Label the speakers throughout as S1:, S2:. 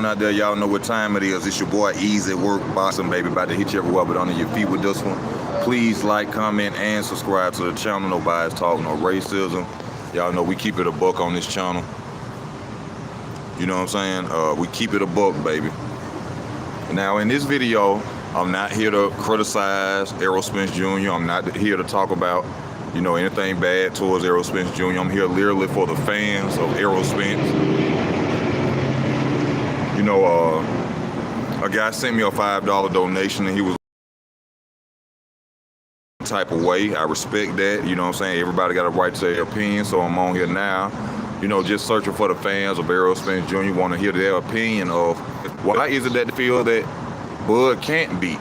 S1: out there, y'all know what time it is. It's your boy Easy Work Boxing, baby. About to hit you everywhere but under your feet with this one. Please like, comment, and subscribe to the channel. No bias talk, no racism. Y'all know we keep it a buck on this channel. You know what I'm saying? We keep it a buck, baby. Now, in this video, I'm not here to criticize Errol Spence Jr. I'm not here to talk about, you know, anything bad towards Errol Spence Jr. I'm here literally for the fans of Errol Spence. You know, a guy sent me a $5 donation, and he was type of way. I respect that. You know what I'm saying? Everybody got a right to their opinion, so I'm on here now. You know, just searching for the fans of Errol Spence Jr. Want to hear their opinion of why is it that they feel that Bud can't beat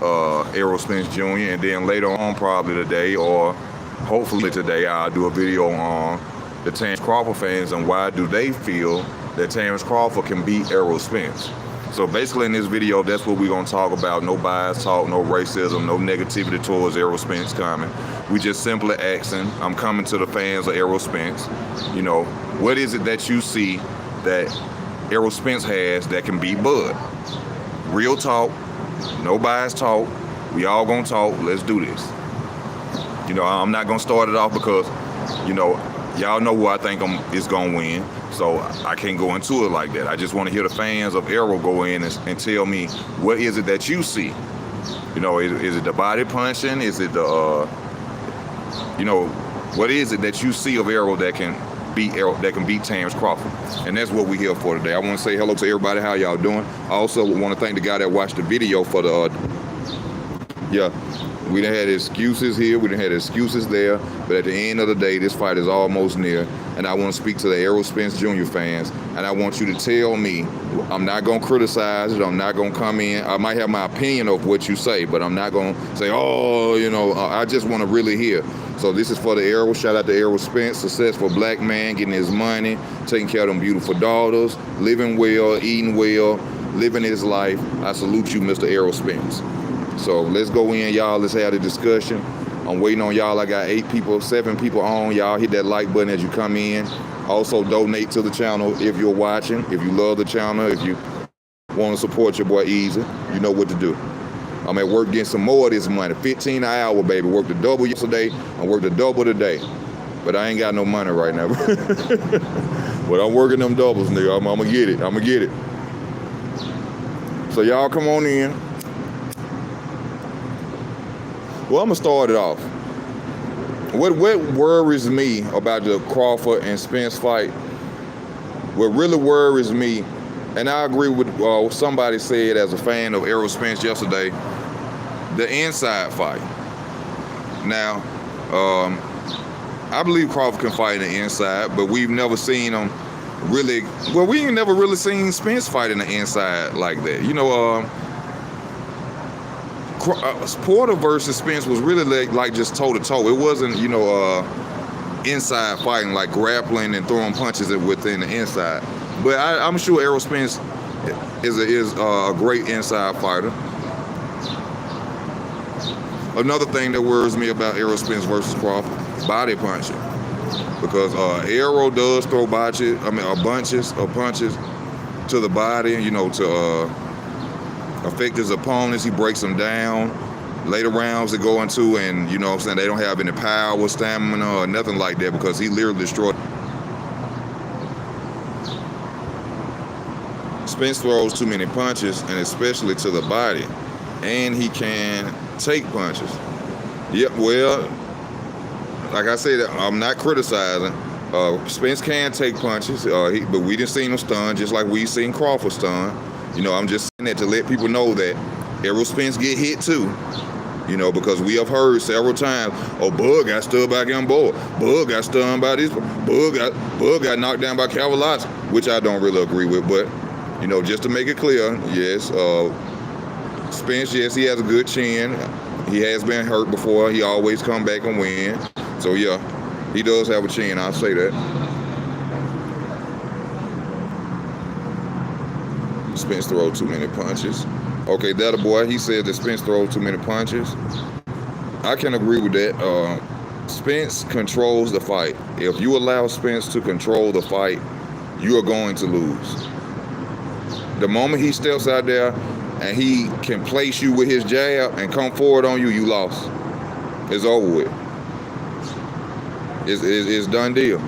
S1: Errol Spence Jr. And then later on, probably today or hopefully today, I'll do a video on the Terence Crawford fans and why do they feel that Terence Crawford can beat Errol Spence. So basically in this video, that's what we're going to talk about. No bias talk, no racism, no negativity towards Errol Spence coming. We just simply asking, I'm coming to the fans of Errol Spence. You know, what is it that you see that Errol Spence has that can beat Bud? Real talk, no bias talk. We all going to talk. Let's do this. You know, I'm not going to start it off because, you know, y'all know who I think is going to win. So I can't go into it like that. I just want to hear the fans of Errol go in and tell me, what is it that you see? You know, is it the body punching? Is it the, you know, what is it that you see of Errol that can beat Terence Crawford? And that's what we're here for today. I want to say hello to everybody. How y'all doing? I also want to thank the guy that watched the video for the, we done had excuses here, we done had excuses there, but at the end of the day, this fight is almost near, and I want to speak to the Errol Spence Jr. fans, and I want you to tell me, I'm not going to criticize it, I'm not going to come in, I might have my opinion of what you say, but I'm not going to say, oh, you know, I just want to really hear. So this is for the Errol, shout out to Errol Spence, successful black man, getting his money, taking care of them beautiful daughters, living well, eating well, living his life. I salute you, Mr. Errol Spence. So let's go in, y'all. Let's have the discussion. I'm waiting on y'all. I got 7 people on. Y'all hit that like button as you come in. Also donate to the channel if you're watching. If you love the channel, if you want to support your boy Easy, you know what to do. I'm at work getting some more of this money. 15 an hour, baby. Worked a double yesterday. I worked a double today. But I ain't got no money right now. But I'm working them doubles, nigga. I'm gonna get it. I'm gonna get it. So y'all come on in. Well, I'm going to start it off. What worries me about the Crawford and Spence fight, what really worries me, and I agree with what somebody said as a fan of Errol Spence yesterday, the inside fight. Now, I believe Crawford can fight in the inside, but we've never seen him really, well, we ain't never really seen Spence fight in the inside like that. You know, Porter versus Spence was really like just toe-to-toe. It wasn't, you know, inside fighting, like grappling and throwing punches within the inside. But I'm sure Errol Spence is a great inside fighter. Another thing that worries me about Errol Spence versus Crawford, body punching. Because Errol does throw bunches of punches to the body, you know, to affect his opponents. He breaks them down. Later rounds they go into, and you know what I'm saying, they don't have any power, stamina, or nothing like that, because he literally destroyed. Spence throws too many punches, and especially to the body, and he can take punches. Yep, well, like I said, I'm not criticizing. Spence can take punches, but we didn't see him stun, just like we seen Crawford stun. You know, I'm just saying that to let people know that Errol Spence get hit too. You know, because we have heard several times, oh, Bud got stunned by Gamboa. Bud got stunned by this. Bud got knocked down by Cavalazzi, which I don't really agree with. But, you know, just to make it clear, yes, Spence, yes, he has a good chin. He has been hurt before. He always come back and win. So, yeah, he does have a chin. I'll say that. Spence throws too many punches. Okay, that a boy. He said that Spence throws too many punches. I can agree with that. Spence controls the fight. If you allow Spence to control the fight, you are going to lose. The moment he steps out there and he can place you with his jab and come forward on you, you lost. It's over with. It's done deal.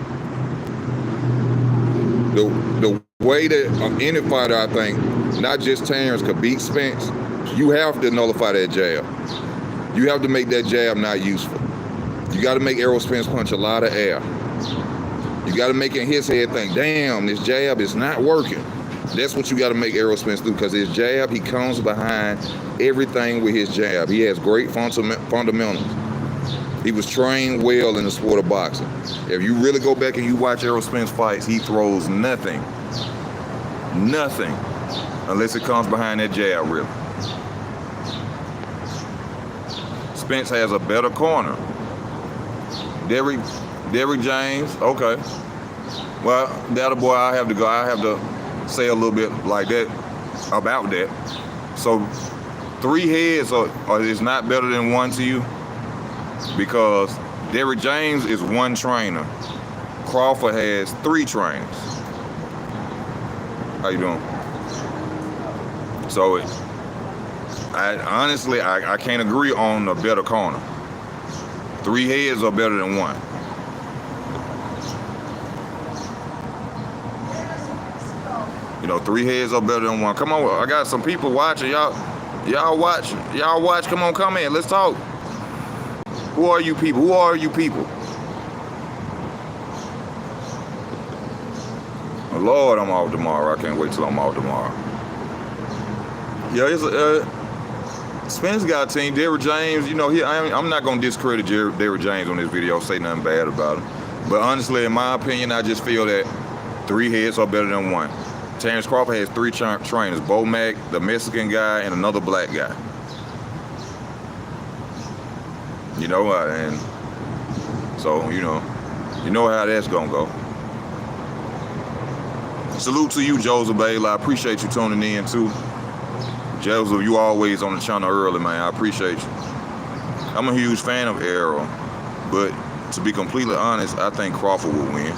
S1: The way that any fighter, I think, not just Terence, could beat Spence, you have to nullify that jab. You have to make that jab not useful. You got to make Errol Spence punch a lot of air. You got to make in his head think, damn, this jab is not working. That's what you got to make Errol Spence do, because his jab, he comes behind everything with his jab. He has great fundamentals. He was trained well in the sport of boxing. If you really go back and you watch Errol Spence fights, he throws nothing, unless it comes behind that jab, really. Spence has a better corner. Derrick James, okay. Well, that boy, I have to say a little bit like that about that. So 3 heads is not better than 1 to you, because Derrick James is 1 trainer. Crawford has 3 trainers. How you doing? So I honestly can't agree on a better corner. 3 heads are better than 1. You know, 3 heads are better than 1. Come on, I got some people watching. Y'all watch. Come on, come in. Let's talk. Who are you people? Oh, Lord, I'm off tomorrow. I can't wait till I'm off tomorrow. Yeah, it's Spence got a team. Derrick James, you know, I'm not going to discredit Derrick James on this video, say nothing bad about him. But honestly, in my opinion, I just feel that 3 heads are better than 1. Terence Crawford has 3 trainers, Bo Mack, the Mexican guy, and another black guy. You know, and so, you know how that's going to go. Salute to you, Joseph Bale. I appreciate you tuning in, too. Joseph, you always on the channel early, man. I appreciate you. I'm a huge fan of Errol, but to be completely honest, I think Crawford will win.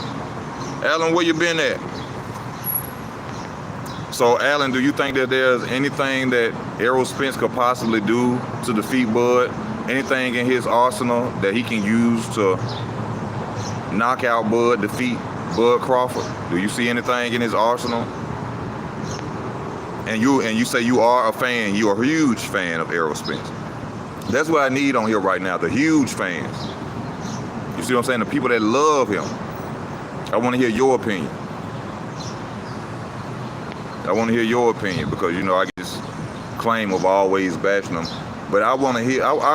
S1: Alan, where you been at? So, Alan, do you think that there's anything that Errol Spence could possibly do to defeat Bud? Anything in his arsenal that he can use to knock out Bud, defeat Bud Crawford? Do you see anything in his arsenal? And you say you are a fan, you are a huge fan of Errol Spence. That's what I need on here right now, the huge fans. You see what I'm saying? The people that love him. I want to hear your opinion. I want to hear your opinion, because, you know, I get this claim of always bashing him. But I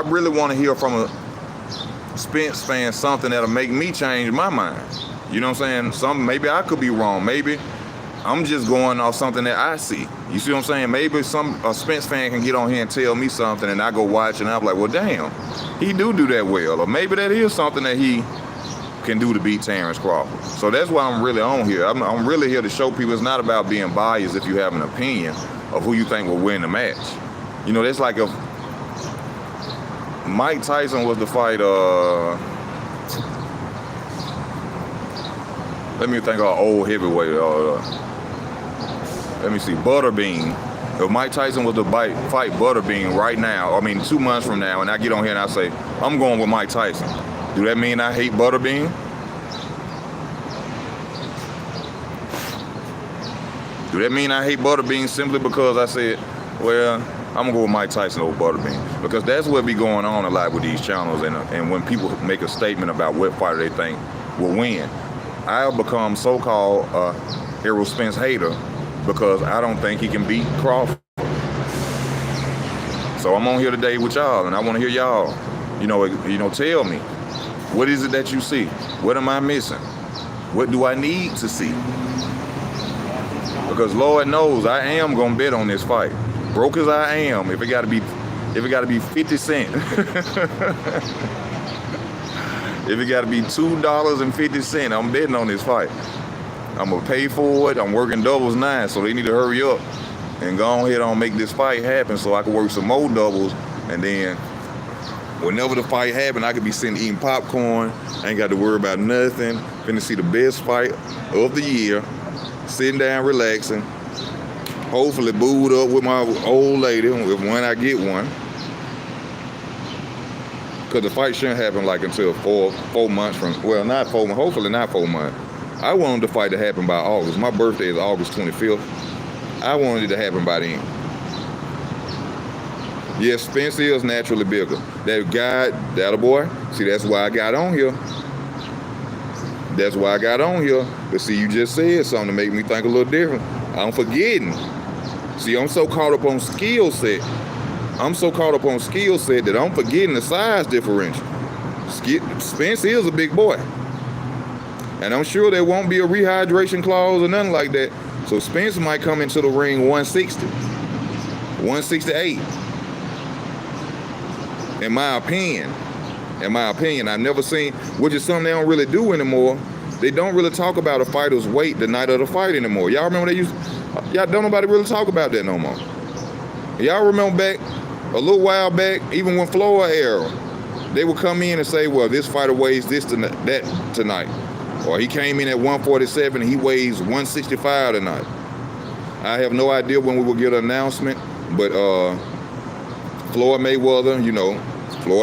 S1: really want to hear from a Spence fan something that'll make me change my mind. You know what I'm saying? Maybe I could be wrong. Maybe I'm just going off something that I see. You see what I'm saying? Maybe a Spence fan can get on here and tell me something, and I go watch, and I'm like, well, damn, he do that well. Or maybe that is something that he can do to beat Terence Crawford. So that's why I'm really on here. I'm really here to show people it's not about being biased if you have an opinion of who you think will win the match. You know, that's like if Mike Tyson was to fight, let me think of old heavyweight, let me see, Butterbean. If Mike Tyson was to fight Butterbean right now, 2 months from now, and I get on here and I say, I'm going with Mike Tyson, do that mean I hate Butterbean? Do that mean I hate Butterbean simply because I said, well, I'm gonna go with Mike Tyson over Butterbean? Because that's what be going on a lot with these channels, and when people make a statement about what fighter they think will win, I'll become so-called Errol Spence hater because I don't think he can beat Crawford. So I'm on here today with y'all, and I want to hear y'all, tell me, what is it that you see? What am I missing? What do I need to see? Because Lord knows I am gonna bet on this fight. Broke as I am, if it gotta be 50 cents. If it gotta be $2.50, I'm betting on this fight. I'm gonna pay for it. I'm working doubles now, so they need to hurry up and go ahead and make this fight happen so I can work some more doubles, and then whenever the fight happen, I could be sitting eating popcorn. I ain't got to worry about nothing. Finna see the best fight of the year, sitting down, relaxing, Hopefully booed up with my old lady, when I get one. Because the fight shouldn't happen like until 4 months from, well, not 4 months, hopefully not 4 months. I wanted the fight to happen by August. My birthday is August 25th. I wanted it to happen by then. Yes, Spence is naturally bigger. That guy, that a boy, see, that's why I got on here. That's why I got on here. But see, you just said something to make me think a little different. I'm forgetting. See, I'm so caught up on skill set. That I'm forgetting the size differential. Spence is a big boy. And I'm sure there won't be a rehydration clause or nothing like that. So Spence might come into the ring 160, 168. In my opinion, I've never seen, which is something they don't really do anymore. They don't really talk about a fighter's weight the night of the fight anymore. Y'all remember y'all don't nobody really talk about that no more. Y'all remember back, a little while back, even when Floyd era, they would come in and say, well, this fighter weighs that tonight. Or he came in at 147 and he weighs 165 tonight. I have no idea when we will get an announcement, but Floyd Mayweather,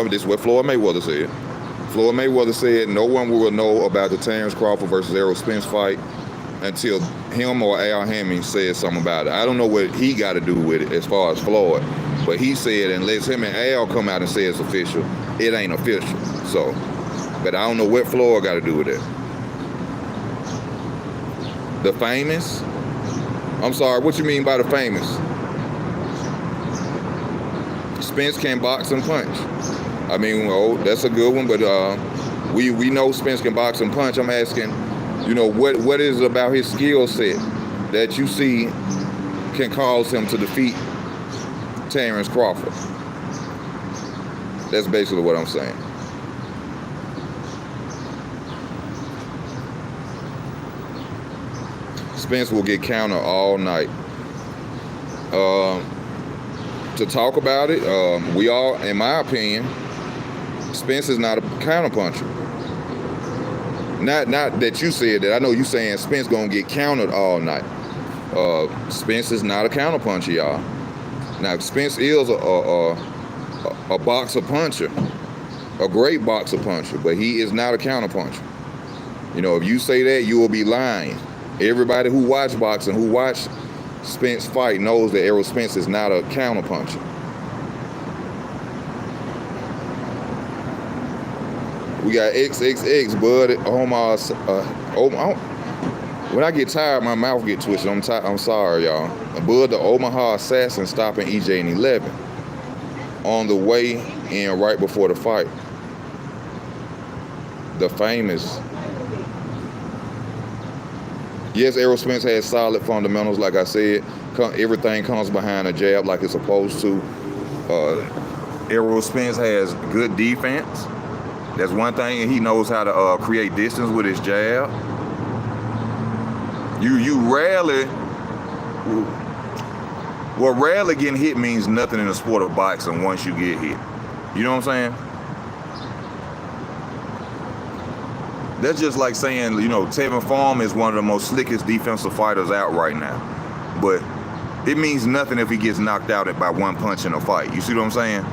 S1: this is what Floyd Mayweather said. Floyd Mayweather said no one will know about the Terence Crawford versus Errol Spence fight until him or Al Hammond says something about it. I don't know what he got to do with it as far as Floyd, but he said unless him and Al come out and say it's official, it ain't official. So, but I don't know what Floyd got to do with it. The famous? I'm sorry, what you mean by the famous? Spence can box and punch. I mean, that's a good one, but we know Spence can box and punch. I'm asking, what is it about his skill set that you see can cause him to defeat Terence Crawford? That's basically what I'm saying. Spence will get countered all night. To talk about it, we all, in my opinion, Spence is not a counterpuncher. Not that you said that. I know you saying Spence gonna get countered all night. Spence is not a counterpuncher, y'all. Now Spence is a boxer puncher, a great boxer puncher, but he is not a counterpuncher. If you say that, you will be lying. Everybody who watch boxing, who watch Spence fight, knows that Errol Spence is not a counterpuncher. We got XXX, bud. When I get tired, my mouth get twisted. I'm sorry, y'all. Bud, the Omaha Assassin, stopping EJ in 11 on the way in right before the fight. The famous. Yes, Errol Spence has solid fundamentals, like I said. Everything comes behind a jab like it's supposed to. Errol Spence has good defense. That's one thing, and he knows how to create distance with his jab. You rarely getting hit means nothing in the sport of boxing once you get hit. You know what I'm saying? That's just like saying, Tevin Farmer is one of the most slickest defensive fighters out right now. But it means nothing if he gets knocked out by one punch in a fight. You see what I'm saying?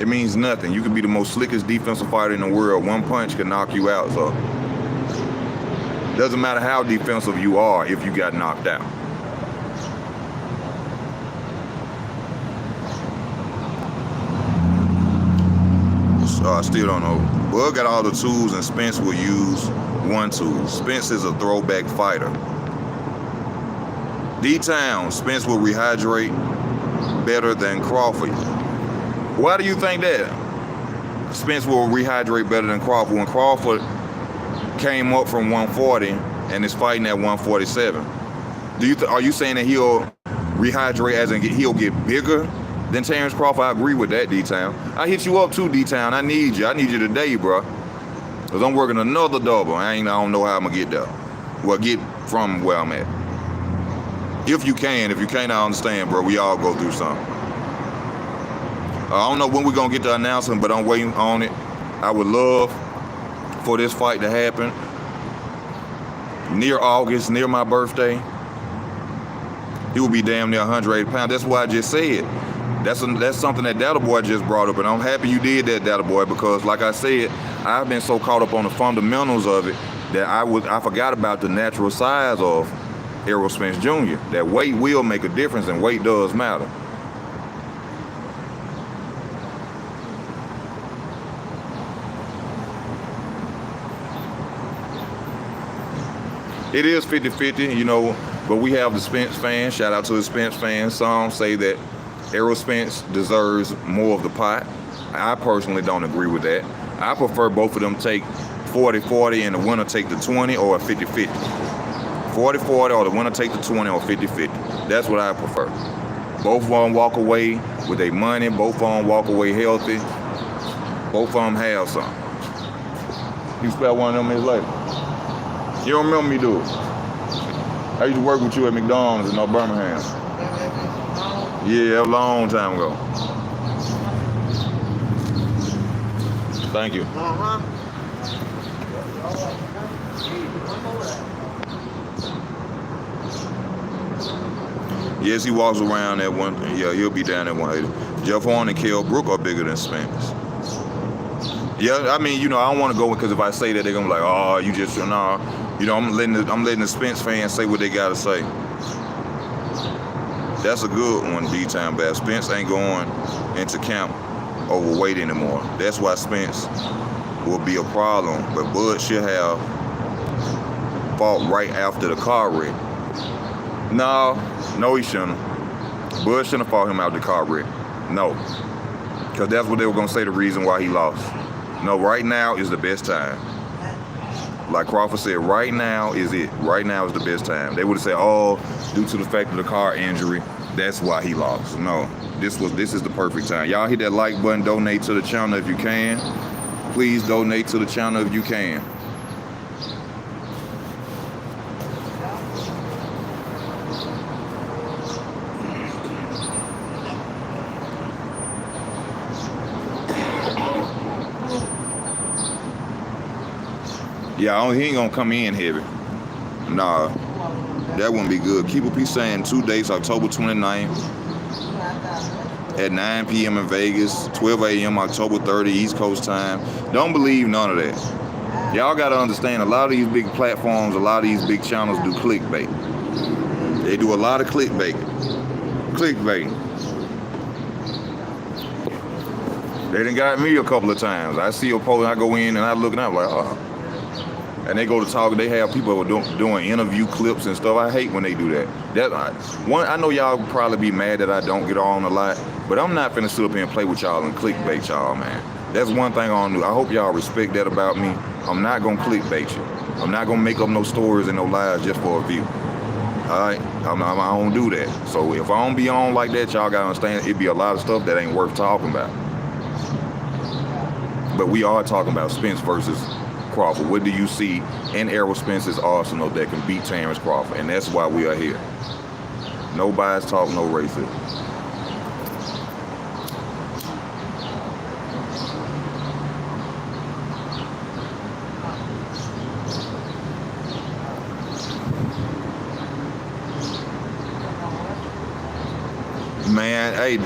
S1: It means nothing. You can be the most slickest defensive fighter in the world. One punch can knock you out. So doesn't matter how defensive you are if you got knocked out. I still don't know. Bud got all the tools and Spence will use one tool. Spence is a throwback fighter. D-Town, Spence will rehydrate better than Crawford. Why do you think that? Spence will rehydrate better than Crawford. When Crawford came up from 140 and is fighting at 147, are you saying that he'll rehydrate as in he'll get bigger than Terence Crawford? I agree with that, D-Town. I hit you up too, D-Town. I need you today, bro. Because I'm working another double. I don't know how I'm going to get there. Well, get from where I'm at. If you can. If you can't, I understand, bro. We all go through something. I don't know when we're going to get the announcement, but I'm waiting on it. I would love for this fight to happen. near August, near my birthday, he will be damn near 180 pounds. That's why I just said. That's something that Data Boy just brought up, and I'm happy you did that, Data Boy, because like I said, I've been so caught up on the fundamentals of it that I forgot about the natural size of Errol Spence Jr. That weight will make a difference, and weight does matter. It is 50-50, you know, but we have the Spence fans. Shout out to the Spence fans. Some say that Errol Spence deserves more of the pot. I personally don't agree with that. I prefer both of them take 40-40 and the winner take the 20, or 50-50. 40-40 or the winner take the 20, or 50-50. That's what I prefer. Both of them walk away with their money. Both of them walk away healthy. Both of them have some. You spell one of them his later. You don't remember me, do it. I used to work with you at McDonald's in North Birmingham. Yeah, a long time ago. Thank you. Yes, he walks around at one. Yeah, he'll be down at 180. Jeff Horn and Kell Brook are bigger than Spence. Yeah, I mean, you know, I don't want to go because if I say that, they're gonna be like, oh, you just nah. You know, I'm letting the Spence fans say what they gotta say. That's a good one, D-Time Bass. Spence ain't going into camp overweight anymore. That's why Spence will be a problem. But Bud should have fought right after the car wreck. No, he shouldn't. Bud shouldn't have fought him after the car wreck. No. Because that's what they were going to say the reason why he lost. No, right now is the best time. Like Crawford said, right now is it. Right now is the best time. They would have said, oh, due to the fact of the car injury, that's why he lost. No, this is the perfect time. Y'all hit that like button, donate to the channel if you can. Please donate to the channel if you can. Yeah, he ain't gonna come in heavy. Nah, that wouldn't be good. Keep a Peace saying 2 dates, October 29th at 9 p.m. in Vegas, 12 a.m. October 30, East Coast time. Don't believe none of that. Y'all gotta understand, a lot of these big platforms, a lot of these big channels do clickbait. They do a lot of clickbait. They done got me a couple of times. I see a post, I go in and I look and I'm like, oh. And they go to talk, they have people doing interview clips and stuff. I hate when they do that. I know y'all probably be mad that I don't get on a lot, but I'm not finna sit up here and play with y'all and clickbait y'all, man. That's one thing I don't do. I hope y'all respect that about me. I'm not gonna clickbait you. I'm not gonna make up no stories and no lies just for a view. Alright? I don't do that. So if I don't be on like that, y'all gotta understand it be a lot of stuff that ain't worth talking about. But we are talking about Spence versus Crawford. What do you see in Errol Spence's arsenal that can beat Terence Crawford? And that's why we are here. No bias talk, no racism. Man, hey,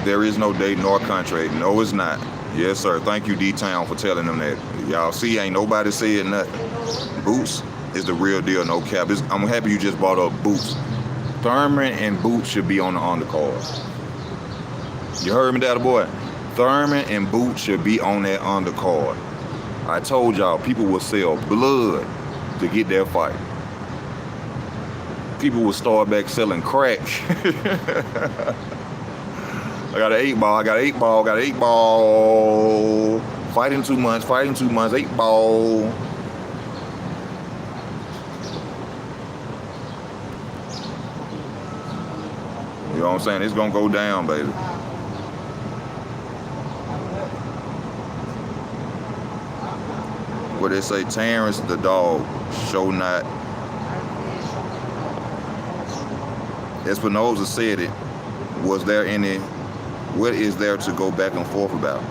S1: there is no date nor contract. No, it's not. Yes, sir. Thank you, D-Town, for telling them that. Y'all see, ain't nobody said nothing. Boots is the real deal, no cap. I'm happy you just brought up Boots. Thurman and Boots should be on the undercard. You heard me, Daddy Boy? Thurman and Boots should be on that undercard. I told y'all, people will sell blood to get that fight. People will start back selling crack. I got an 8-ball, I got an 8-ball. Fighting 2 months, 8-ball. You know what I'm saying? It's gonna go down, baby. What they say, Terrence the dog, show not. Espinosa said it. What is there to go back and forth about?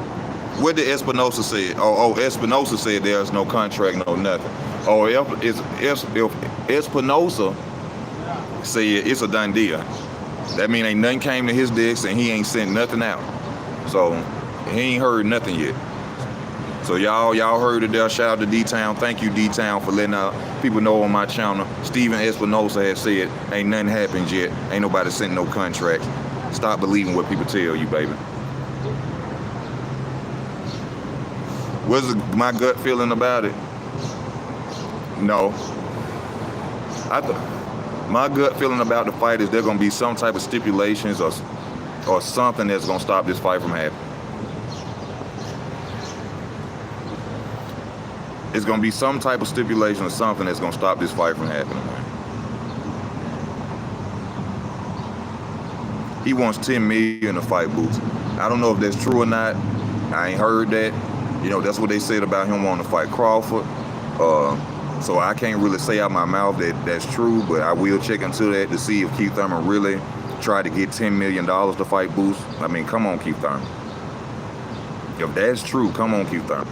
S1: What did Espinosa say? Espinosa said there's no contract, no nothing. Or if Espinosa said it's a done deal, that mean ain't nothing came to his desk and he ain't sent nothing out. So he ain't heard nothing yet. So y'all heard it there. Shout out to D-Town. Thank you, D-Town, for letting people know on my channel. Steven Espinosa has said ain't nothing happened yet. Ain't nobody sent no contracts. Stop believing what people tell you, baby. What's my gut feeling about it? No. My gut feeling about the fight is there gonna be some type of stipulations or something that's gonna stop this fight from happening. It's gonna be some type of stipulation or something that's gonna stop this fight from happening. He wants $10 million to fight Boots. I don't know if that's true or not. I ain't heard that. You know, that's what they said about him wanting to fight Crawford. So I can't really say out my mouth that that's true, but I will check into that to see if Keith Thurman really tried to get $10 million to fight Boots. I mean, come on, Keith Thurman. If that's true, come on, Keith Thurman.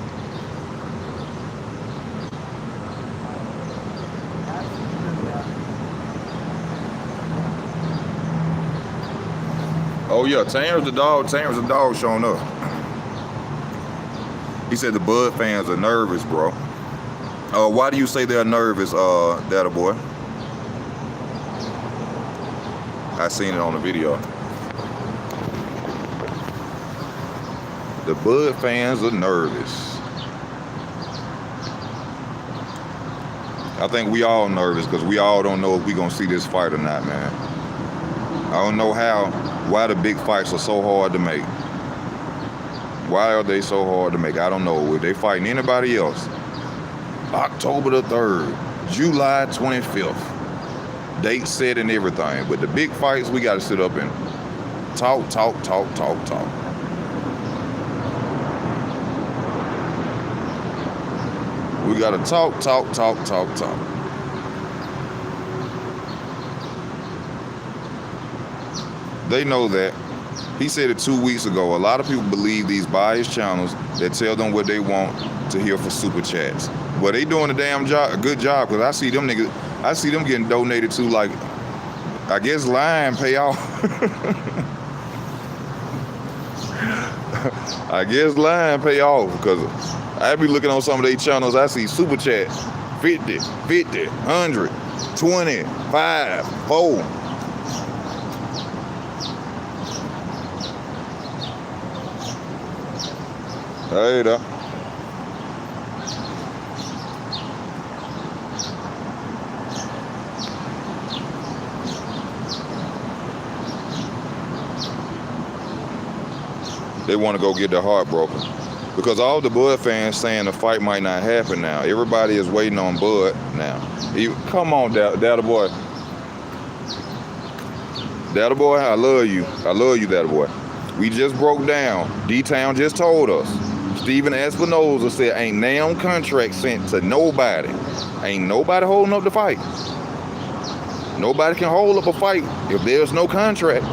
S1: Oh yeah, Terence the dog showing up. He said the Bud fans are nervous, bro. Why do you say they're nervous, Data Boy? I seen it on the video. The Bud fans are nervous. I think we all nervous because we all don't know if we gonna see this fight or not, man. I don't know why the big fights are so hard to make. Why are they so hard to make? I don't know. If they fighting anybody else, October the 3rd, July 25th, date set and everything. But the big fights, we got to sit up and talk. We got to talk. They know that. He said it 2 weeks ago. A lot of people believe these biased channels that tell them what they want to hear for super chats. Well, they doing a good job, because I see them getting donated to, like, I guess line pay off. I guess line pay off, because I be looking on some of their channels, I see super chat 50, 100, 20, 5, 4. Hey there. They want to go get their heart broken. Because all the Bud fans saying the fight might not happen now. Everybody is waiting on Bud now. Come on, Data Boy. Data Boy, I love you. I love you, Data Boy. We just broke down. D-Town just told us. Steven Espinosa said ain't no contract sent to nobody. Ain't nobody holding up the fight. Nobody can hold up a fight if there's no contract.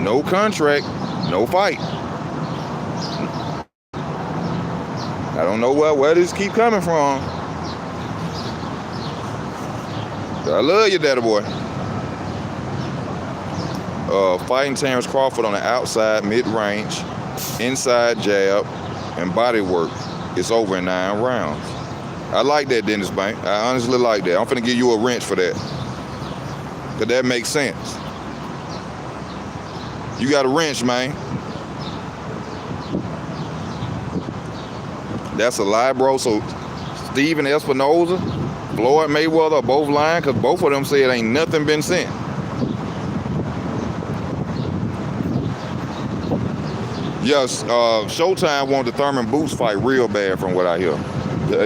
S1: No contract, no fight. I don't know where this keep coming from. I love you, Daddy Boy. Fighting Terence Crawford on the outside, mid-range, inside jab, and body work. It's over in 9 rounds. I like that, Dennis Bank. I honestly like that. I'm finna give you a wrench for that. Cause that makes sense. You got a wrench, man. That's a lie, bro. So Steven Espinosa, Floyd Mayweather are both lying, because both of them said ain't nothing been sent. Yes, Showtime wanted the Thurman Boots fight real bad from what I hear.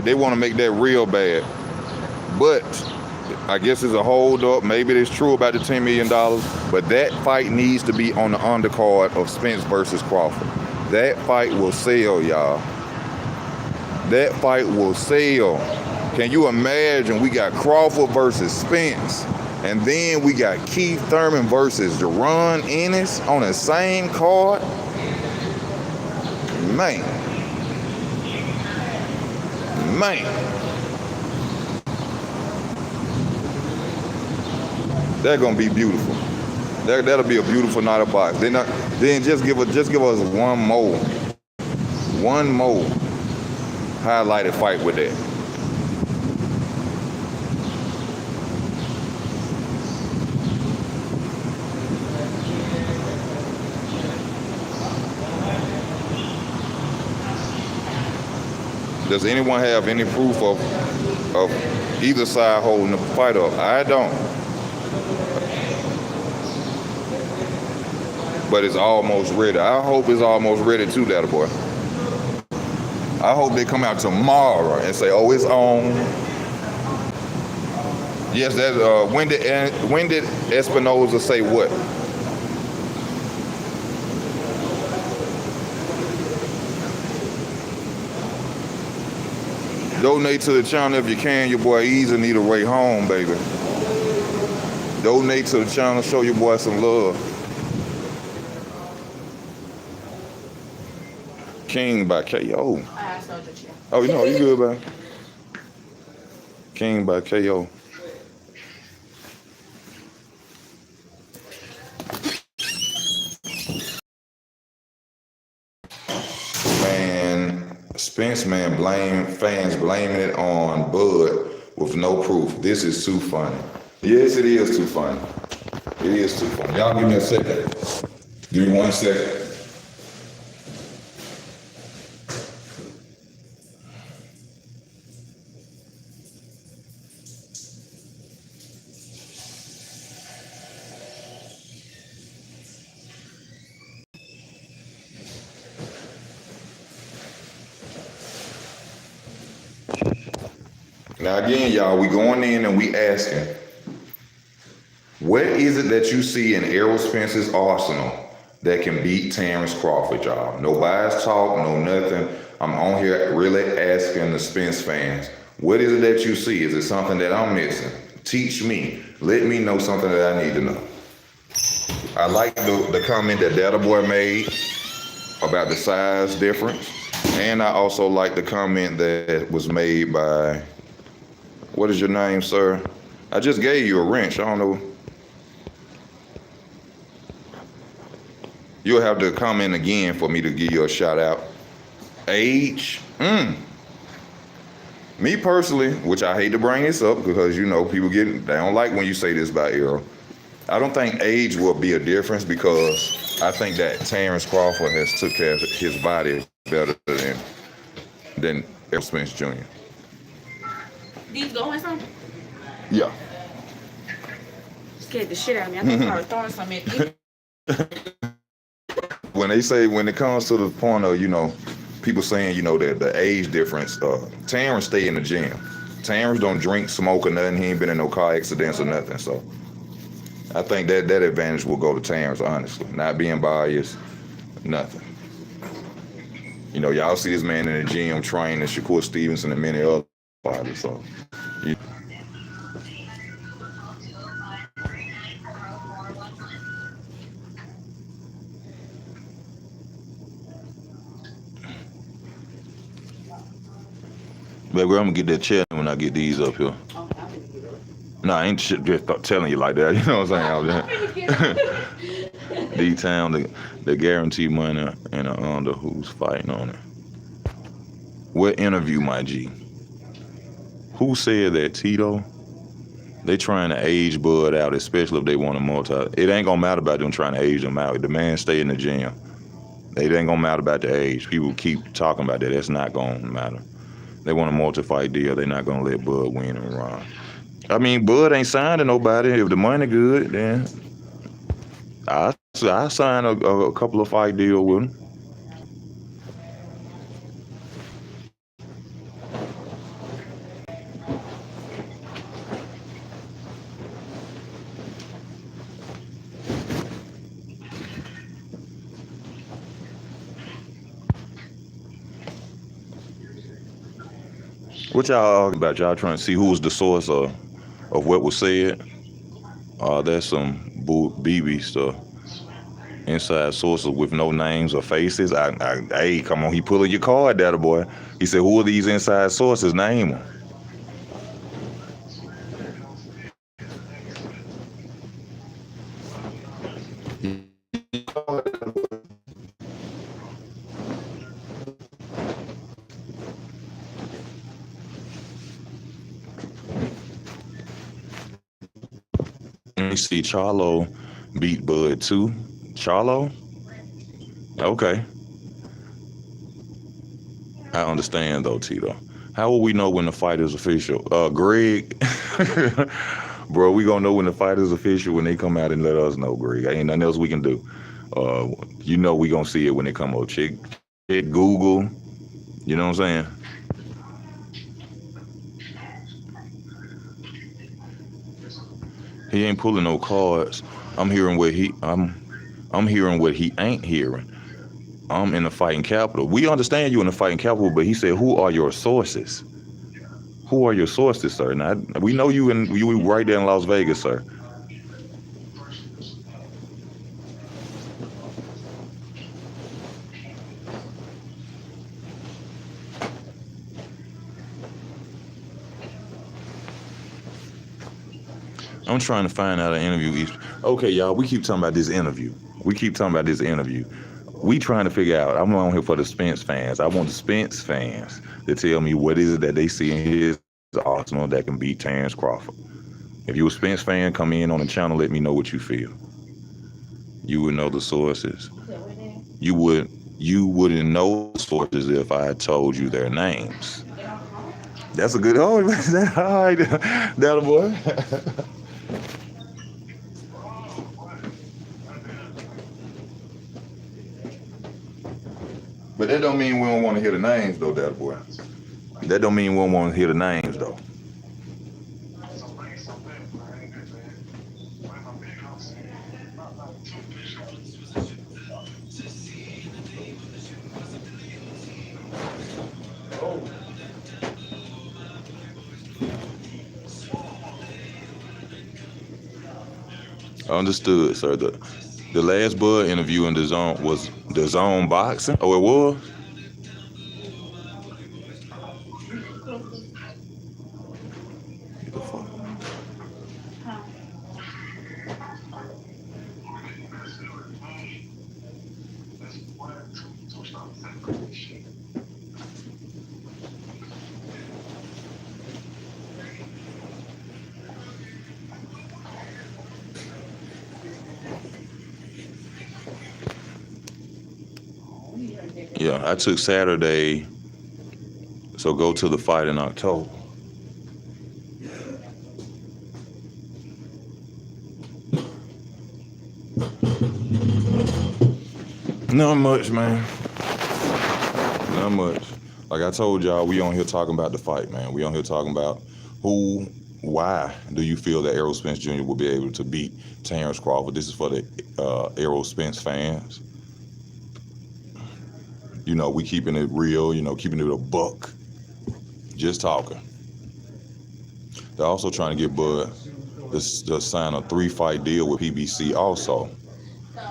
S1: They want to make that real bad. But I guess it's a hold up. Maybe it's true about the $10 million. But that fight needs to be on the undercard of Spence versus Crawford. That fight will sell, y'all. That fight will sell. Can you imagine? We got Crawford versus Spence. And then we got Keith Thurman versus Jaron Ennis on the same card. Man, Man, they're gonna be beautiful. That'll be a beautiful night of boxing. Then just give us one more highlighted fight with that. Does anyone have any proof of either side holding the fight up? I don't. But it's almost ready. I hope it's almost ready too, that boy. I hope they come out tomorrow and say, "Oh, it's on." Yes, that. When did Espinoza say what? Donate to the channel if you can. Your boy Easy need a way home, baby. Donate to the channel. Show your boy some love. King by KO. Oh, you know, you good, man. King by KO. Man, Spence, man, fans blaming it on Bud with no proof. This is too funny. Yes, it is too funny. It is too funny. Y'all give me a second. Give me 1 second. Now again, y'all, we going in and we asking, what is it that you see in Errol Spence's arsenal that can beat Terence Crawford, y'all? No bias talk, no nothing. I'm on here really asking the Spence fans, what is it that you see? Is it something that I'm missing? Teach me. Let me know something that I need to know. I like the comment that Data Boy made about the size difference. And I also like the comment that was made by, what is your name, sir? I just gave you a wrench. I don't know. You'll have to comment again for me to give you a shout out. Age. Me personally, which I hate to bring this up because, you know, people they don't like when you say this about Errol. I don't think age will be a difference because I think that Terence Crawford has took care of his body better than Errol Spence Jr.
S2: These going some?
S1: Yeah.
S2: Scared the shit out of me. I think I was throwing some at
S1: When it comes to the point of, you know, people saying, you know, that the age difference, Terence stay in the gym. Terence don't drink, smoke, or nothing. He ain't been in no car accidents or nothing. So I think that advantage will go to Terence, honestly. Not being biased, nothing. You know, y'all see this man in the gym training Shakur Stevenson and many other fighters. So, yeah. Baby, I'm gonna get that chair when I get these up here. Nah, I ain't just telling you like that. You know what I'm saying? D-Town, the guarantee money and under who's fighting on it. What interview, my G? Who said that, Tito? They trying to age Bud out, especially if they want to multi. It ain't gonna matter about them trying to age them out. The man stay in the gym. It ain't gonna matter about the age. People keep talking about that. That's not gonna matter. They want a multi-fight deal. They're not gonna let Bud win and run. I mean, Bud ain't signed to nobody. If the money good, then I sign a couple of fight deals with him. What y'all arguing about? Y'all trying to see who was the source of what was said? That's some BB stuff. Inside sources with no names or faces. Hey, come on, he pulling your card, that boy. He said, who are these inside sources? Name them. Let me see. Charlo beat Bud too. Charlo? Okay. I understand though, Tito. How will we know when the fight is official? Greg, bro, we gonna know when the fight is official when they come out and let us know, Greg. Ain't nothing else we can do. You know we gonna see it when they come up. Check Google. You know what I'm saying? He ain't pulling no cards. I'm hearing what I'm hearing what he ain't hearing. I'm in the fighting capital. We understand you in the fighting capital, but he said, who are your sources? Who are your sources, sir? Now, we know you right there in Las Vegas, sir. I'm trying to find out an interview. Okay, y'all, we keep talking about this interview. We trying to figure out, I'm on here for the Spence fans. I want the Spence fans to tell me what is it that they see in his arsenal that can beat Terence Crawford. If you're a Spence fan, come in on the channel, let me know what you feel. You would know the sources. You wouldn't know the sources if I had told you their names. That's a good, all right, that boy. But that don't mean we don't want to hear the names, though, that boy. That don't mean we don't want to hear the names, though. Understood, sir. The last Bud interview in the zone was the zone boxing. Oh, it was? Yeah, I took Saturday, so go to the fight in October. Not much, man. Not much. Like I told y'all, we on here talking about the fight, man. We on here talking about why do you feel that Errol Spence Jr. will be able to beat Terence Crawford? This is for the Errol Spence fans. You know, we keeping it real, keeping it a buck. Just talking. They're also trying to get Bud to sign a 3-fight deal with PBC also.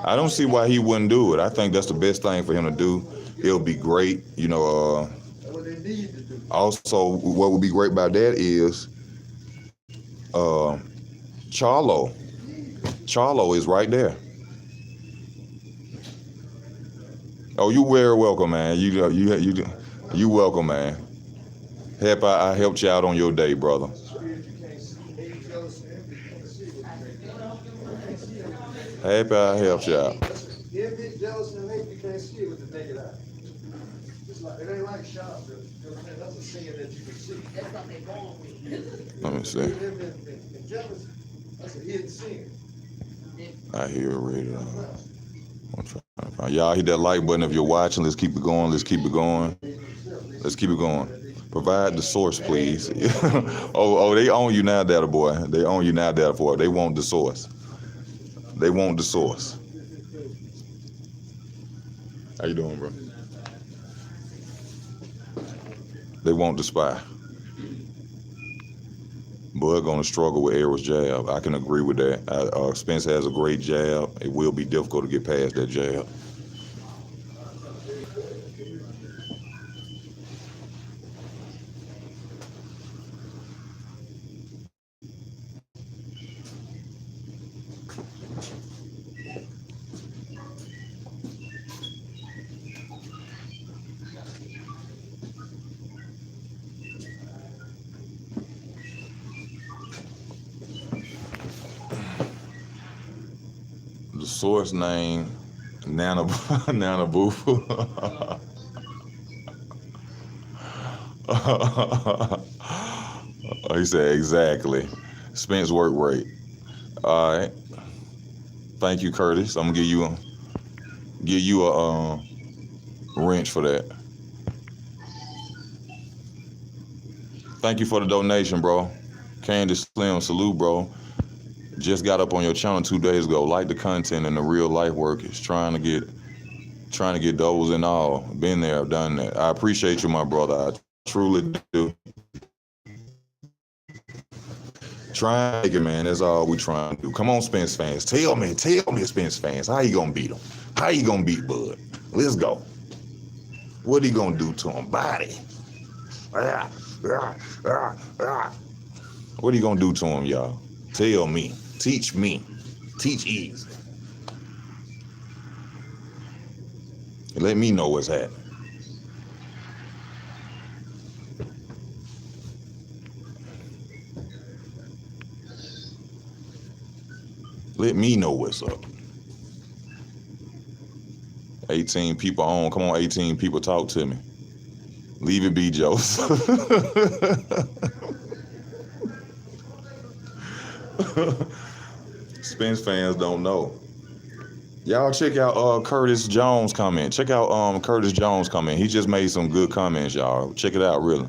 S1: I don't see why he wouldn't do it. I think that's the best thing for him to do. It'll be great, Also, what would be great about that is Charlo. Charlo is right there. Oh, you very welcome, man. You welcome, man. I helped you out on your day, brother. Happy I helped you out.
S3: If it's jealous and hate, you can't see it with the naked eye. It ain't like shop, that's a sin that you can see.
S2: That's something they're born with.
S1: Let me see.
S3: And jealous, that's a hidden sin.
S1: I hear it ready. I'm trying to find. Y'all hit that like button if you're watching. Let's keep it going. Let's keep it going. Let's keep it going. Provide the source, please. oh, they own you now, data boy. They own you now, data boy. They want the source. They want the source. How you doing, bro? They want the spy. Bud gonna struggle with Errol's jab. I can agree with that. Spence has a great jab. It will be difficult to get past that jab. The source name, Nana Nana Boo. He said exactly. Spence work rate. All right. Thank you, Curtis. I'm gonna give you a wrench for that. Thank you for the donation, bro. Candace Slim, salute, bro. Just got up on your channel 2 days ago. Like the content and the real life work is trying to get doubles and all. Been there, I've done that. I appreciate you, my brother. I truly do. Try and make it, man. That's all we trying to do. Come on, Spence fans. Tell me, Spence fans. How you gonna beat him? How you gonna beat Bud? Let's go. What he gonna do to him? Body. What he gonna do to him, y'all? Tell me. Teach me. Teach easy. Let me know what's happening. Let me know what's up. 18 people on. Come on, 18 people, talk to me. Leave it be, Joseph. Spence fans don't know. Y'all check out Curtis Jones' comment. Check out Curtis Jones' comment. He just made some good comments, y'all. Check it out, really.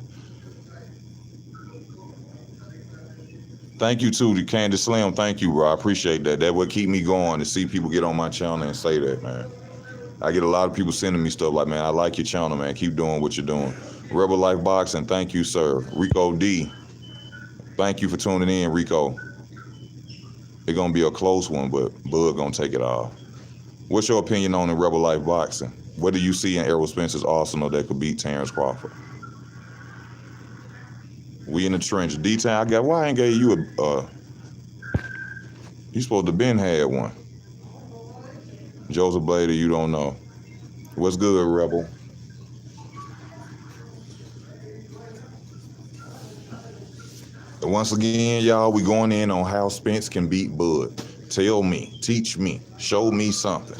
S1: Thank you too to Candace Slim. Thank you, bro. I appreciate that. That would keep me going to see people get on my channel and say that, man. I get a lot of people sending me stuff like, man, I like your channel, man. Keep doing what you're doing. Rebel Life Boxing, thank you, sir. Rico D, thank you for tuning in, Rico. It's gonna be a close one, but Bud gonna take it off. What's your opinion on the Rebel Life Boxing? What do you see in Errol Spence's arsenal that could beat Terence Crawford? We in the trench. D-Town, why I ain't gave you you supposed to been had one. Joseph Blader, you don't know. What's good, Rebel? Once again, y'all, we going in on how Spence can beat Bud. Tell me, teach me, show me something.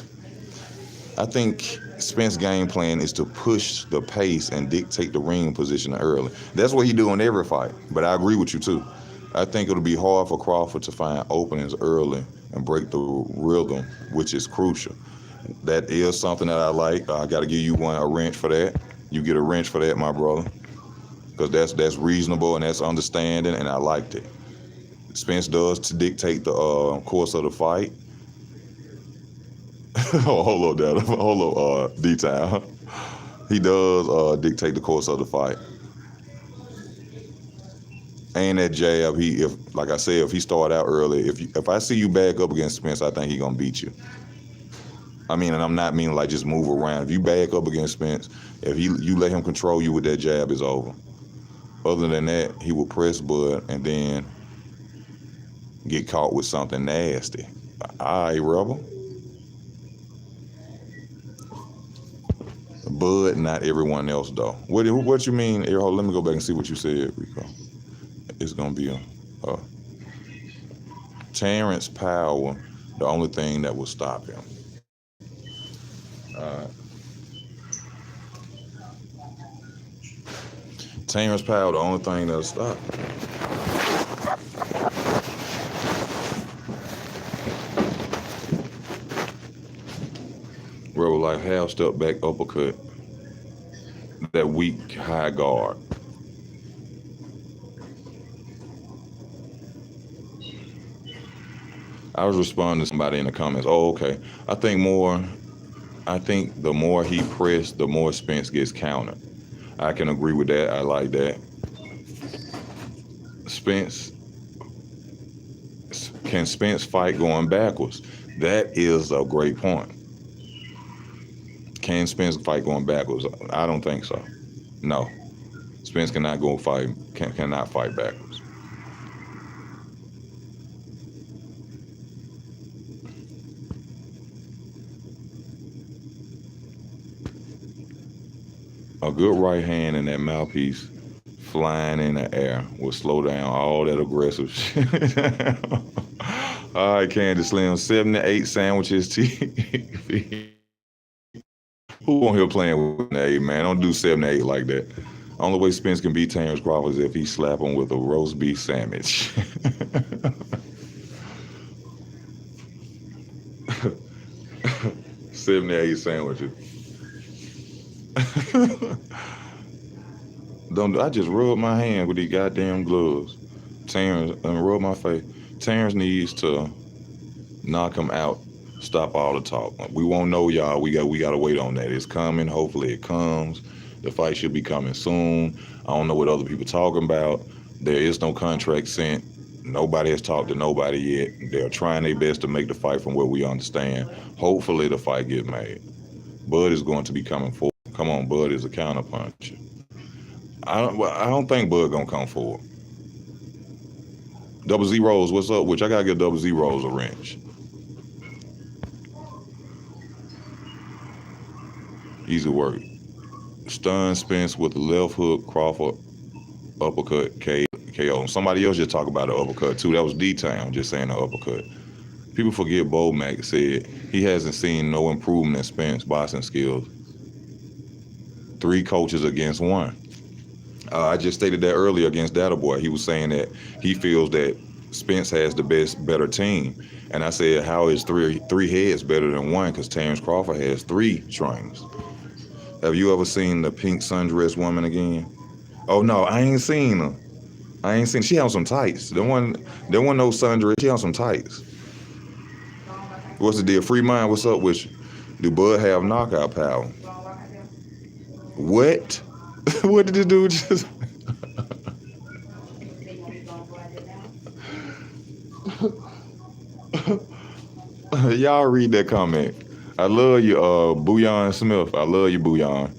S1: I think Spence's game plan is to push the pace and dictate the ring position early. That's what he do in every fight, but I agree with you too. I think it'll be hard for Crawford to find openings early and break the rhythm, which is crucial. That is something that I like. I got to give you a wrench for that. You get a wrench for that, my brother, because that's reasonable and that's understanding, and I liked it. Spence does to dictate the course of the fight. Hold on, D-Town. He does dictate the course of the fight. And that jab, like I said, if he start out early, if I see you back up against Spence, I think he gonna beat you. I mean, and I'm not meaning like just move around. If you back up against Spence, if you let him control you with that jab, it's over. Other than that, he will press Bud and then get caught with something nasty. All right, Rebel. Bud, not everyone else, though. What you mean, Errol? Let me go back and see what you said, Rico. It's going to be a Terrence power, the only thing that will stop him. Terrence power, the only thing that'll stop him. Rebel Life half step back uppercut. That weak high guard. I was responding to somebody in the comments. Oh, okay. I think the more he pressed, the more Spence gets countered. I can agree with that. I like that. Spence Can Spence fight going backwards? That is a great point. Can Spence fight going backwards? I don't think so. No. Spence cannot go fight, cannot fight backwards. A good right hand and that mouthpiece flying in the air will slow down all that aggressive shit. All right, Candy Slim, 7 to 8 sandwiches TV. Who on here playing with an 8, man? Don't do 7 to 8 like that. Only way Spence can beat Terence Crawford is if he slap him with a roast beef sandwich. 7 to 8 sandwiches. I just rubbed my hand with these goddamn gloves. Terence, rub my face. Terence needs to knock him out. Stop all the talk. We won't know, y'all. We got to wait on that. It's coming. Hopefully it comes. The fight should be coming soon. I don't know what other people talking about. There is no contract sent. Nobody has talked to nobody yet. They're trying their best to make the fight from what we understand. Hopefully the fight get made. Bud is going to be coming forward. Come on, Bud is a counterpuncher. I don't think Bud gonna come forward. Double Zeros, what's up? Which I gotta give Double Zeros a wrench. Easy work. Stun Spence with the left hook, Crawford uppercut, KO. Somebody else just talked about the uppercut too. That was D-Town just saying the uppercut. People forget Bo Mack said he hasn't seen no improvement in Spence boxing skills. 3 coaches against 1. I just stated that earlier against Data Boy. He was saying that he feels that Spence has the better team. And I said, how is three heads better than 1? Because Terence Crawford has 3 trainers. Have you ever seen the pink sundress woman again? Oh, no, I ain't seen her. She on some tights. There wasn't no sundress. She on some tights. What's the deal? Free Mind, what's up with you? Do Bud have knockout power? What? What did this dude just... Y'all read that comment. I love you, Bouillon Smith. I love you, Bouillon.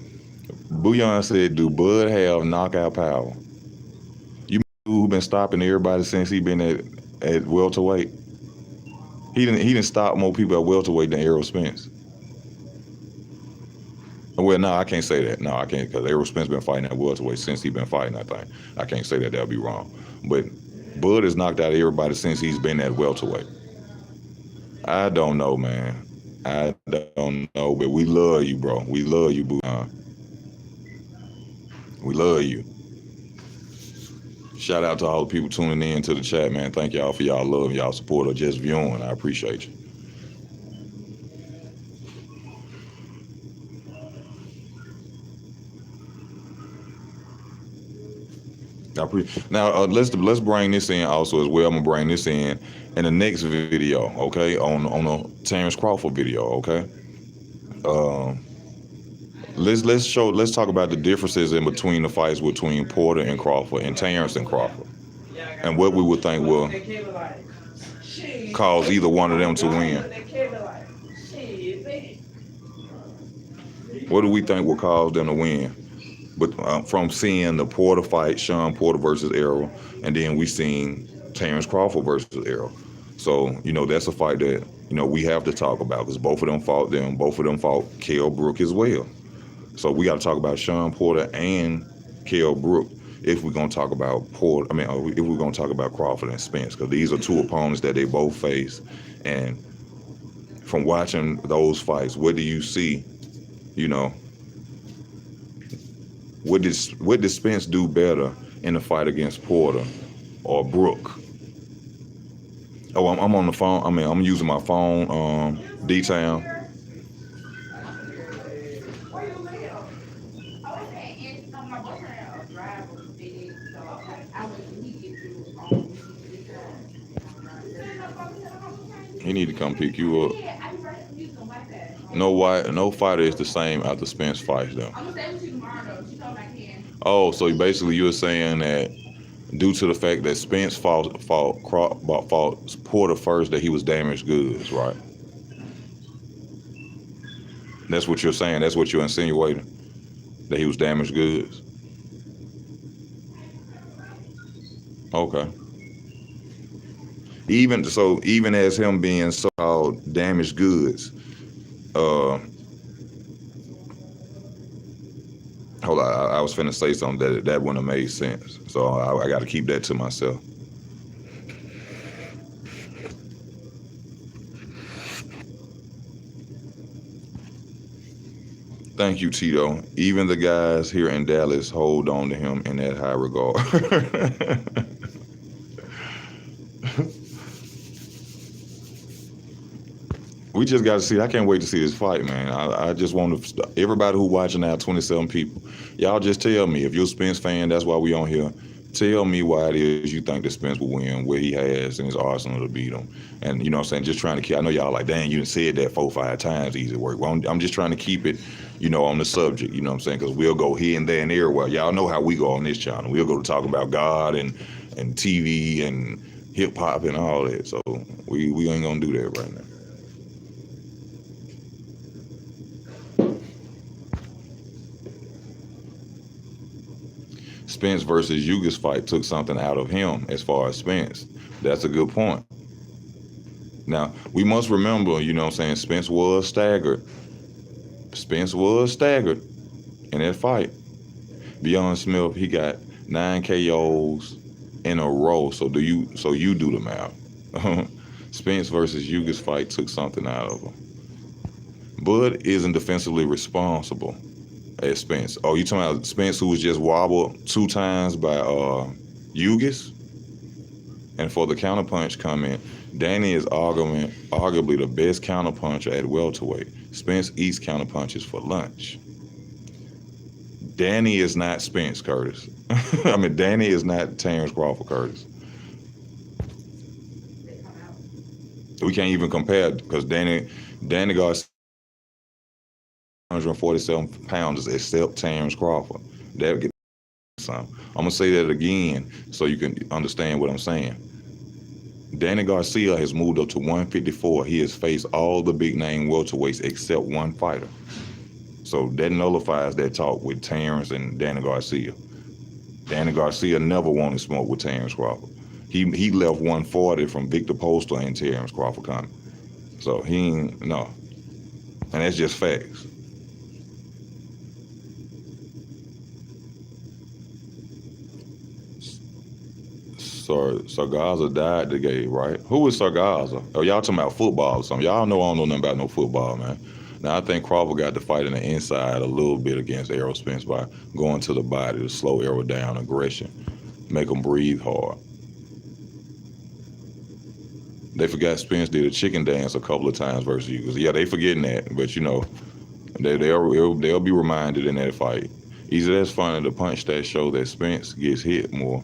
S1: Bouillon said, do Bud have knockout power? You who been stopping everybody since he been at welterweight? He didn't stop more people at welterweight than Errol Spence. Well, no, I can't say that. No, I can't, because Errol Spence been fighting at welterweight since he been fighting, I think. I can't say that. That would be wrong. But Bud has knocked out everybody since he's been at welterweight. I don't know, man. I don't know, but we love you, bro. We love you, Bouillon. We love you. Shout out to all the people tuning in to the chat, man. Thank y'all for y'all love, y'all support, or just viewing. I appreciate you. Now let's bring this in also as well. I'm gonna bring this in the next video, okay? On the Terence Crawford video, okay? Let's talk about the differences in between the fights between Porter and Crawford and Terence and Crawford, and what we would think will cause either one of them to win. What do we think will cause them to win? But from seeing the Porter fight, Sean Porter versus Errol, and then we seen Terence Crawford versus Errol. So, that's a fight that, we have to talk about, because both of them fought them. Both of them fought Kell Brook as well. So we got to talk about Sean Porter and Kell Brook if we're going to talk about Porter. If we're going to talk about Crawford and Spence, because these are 2 opponents that they both face. And from watching those fights, what do you see, What did Spence do better in the fight against Porter or Brook? Oh, I'm on the phone. I'm using my phone, D-Town. He need to come pick you up. No fighter is the same after Spence fights them. Oh, so basically you're saying that due to the fact that Spence fought Porter first, that he was damaged goods, right? That's what you're saying. That's what you're insinuating, that he was damaged goods. Okay. Even as him being so-called damaged goods, uh, hold on, I was finna say something that wouldn't have made sense. So I got to keep that to myself. Thank you, Tito. Even the guys here in Dallas hold on to him in that high regard. We just got to see. I can't wait to see this fight, man. I just want to, everybody who watching now, 27 people, y'all just tell me, if you're a Spence fan, that's why we on here. Tell me why it is you think that Spence will win, what he has in his arsenal to beat him. And you know what I'm saying, just trying to keep, I know y'all like, dang, you done said that 4-5 times, easy work. Well, I'm just trying to keep it, on the subject, you know what I'm saying, because we'll go here and there and everywhere. Y'all know how we go on this channel. We'll go to talk about God and TV and hip hop and all that. So we ain't gonna do that right now. Spence versus Yuga's fight took something out of him as far as Spence. That's a good point. Now, we must remember, you know what I'm saying, Spence was staggered. Spence was staggered in that fight. Beyond Smith, he got 9 KOs in a row. So you do the math. Spence versus Yuga's fight took something out of him. Bud isn't defensively responsible as Spence. Oh, you talking about Spence, who was just wobbled 2 times by Yugas? And for the counterpunch comment, Danny is arguably the best counterpuncher at welterweight. Spence eats counterpunches for lunch. Danny is not Spence, Curtis. I mean, Danny is not Terence Crawford, Curtis. We can't even compare, because Danny got 147 pounds except Terence Crawford. That get some. I'm gonna say that again so you can understand what I'm saying. Danny Garcia has moved up to 154. He has faced all the big name welterweights except one fighter. So that nullifies that talk with Terence and Danny Garcia. Danny Garcia never wanted smoke with Terence Crawford. He left 140 from Victor Postol and Terence Crawford coming. So he ain't, no. And that's just facts. Sargaza died today, right? Who is Sargaza? Oh, y'all talking about football or something. Y'all know I don't know nothing about no football, man. Now, I think Crawford got to fight in the inside a little bit against Errol Spence by going to the body to slow Errol down, aggression, make him breathe hard. They forgot Spence did a chicken dance a couple of times versus you. Yeah, they forgetting that, but they'll be reminded in that fight. Either that's funny, the punch that show that Spence gets hit more.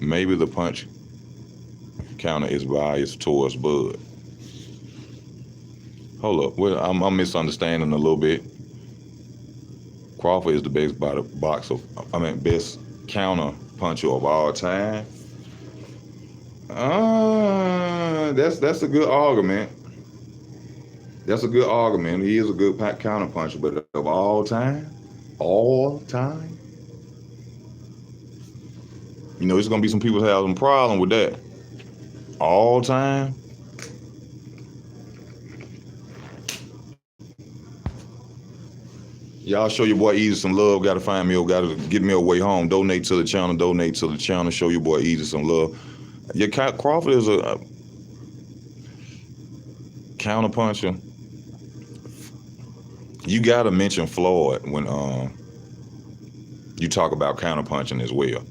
S1: Maybe the punch counter is biased towards Bud. Hold up, well, I'm misunderstanding a little bit. Crawford is the best best counter puncher of all time. That's a good argument. That's a good argument. He is a good counter puncher, but of all time, there's gonna be some people having a problem with that. All time. Y'all show your boy Easy some love. Gotta get me a way home. Donate to the channel. Show your boy Easy some love. Yeah, Crawford is a counterpuncher. You gotta mention Floyd when you talk about counterpunching as well.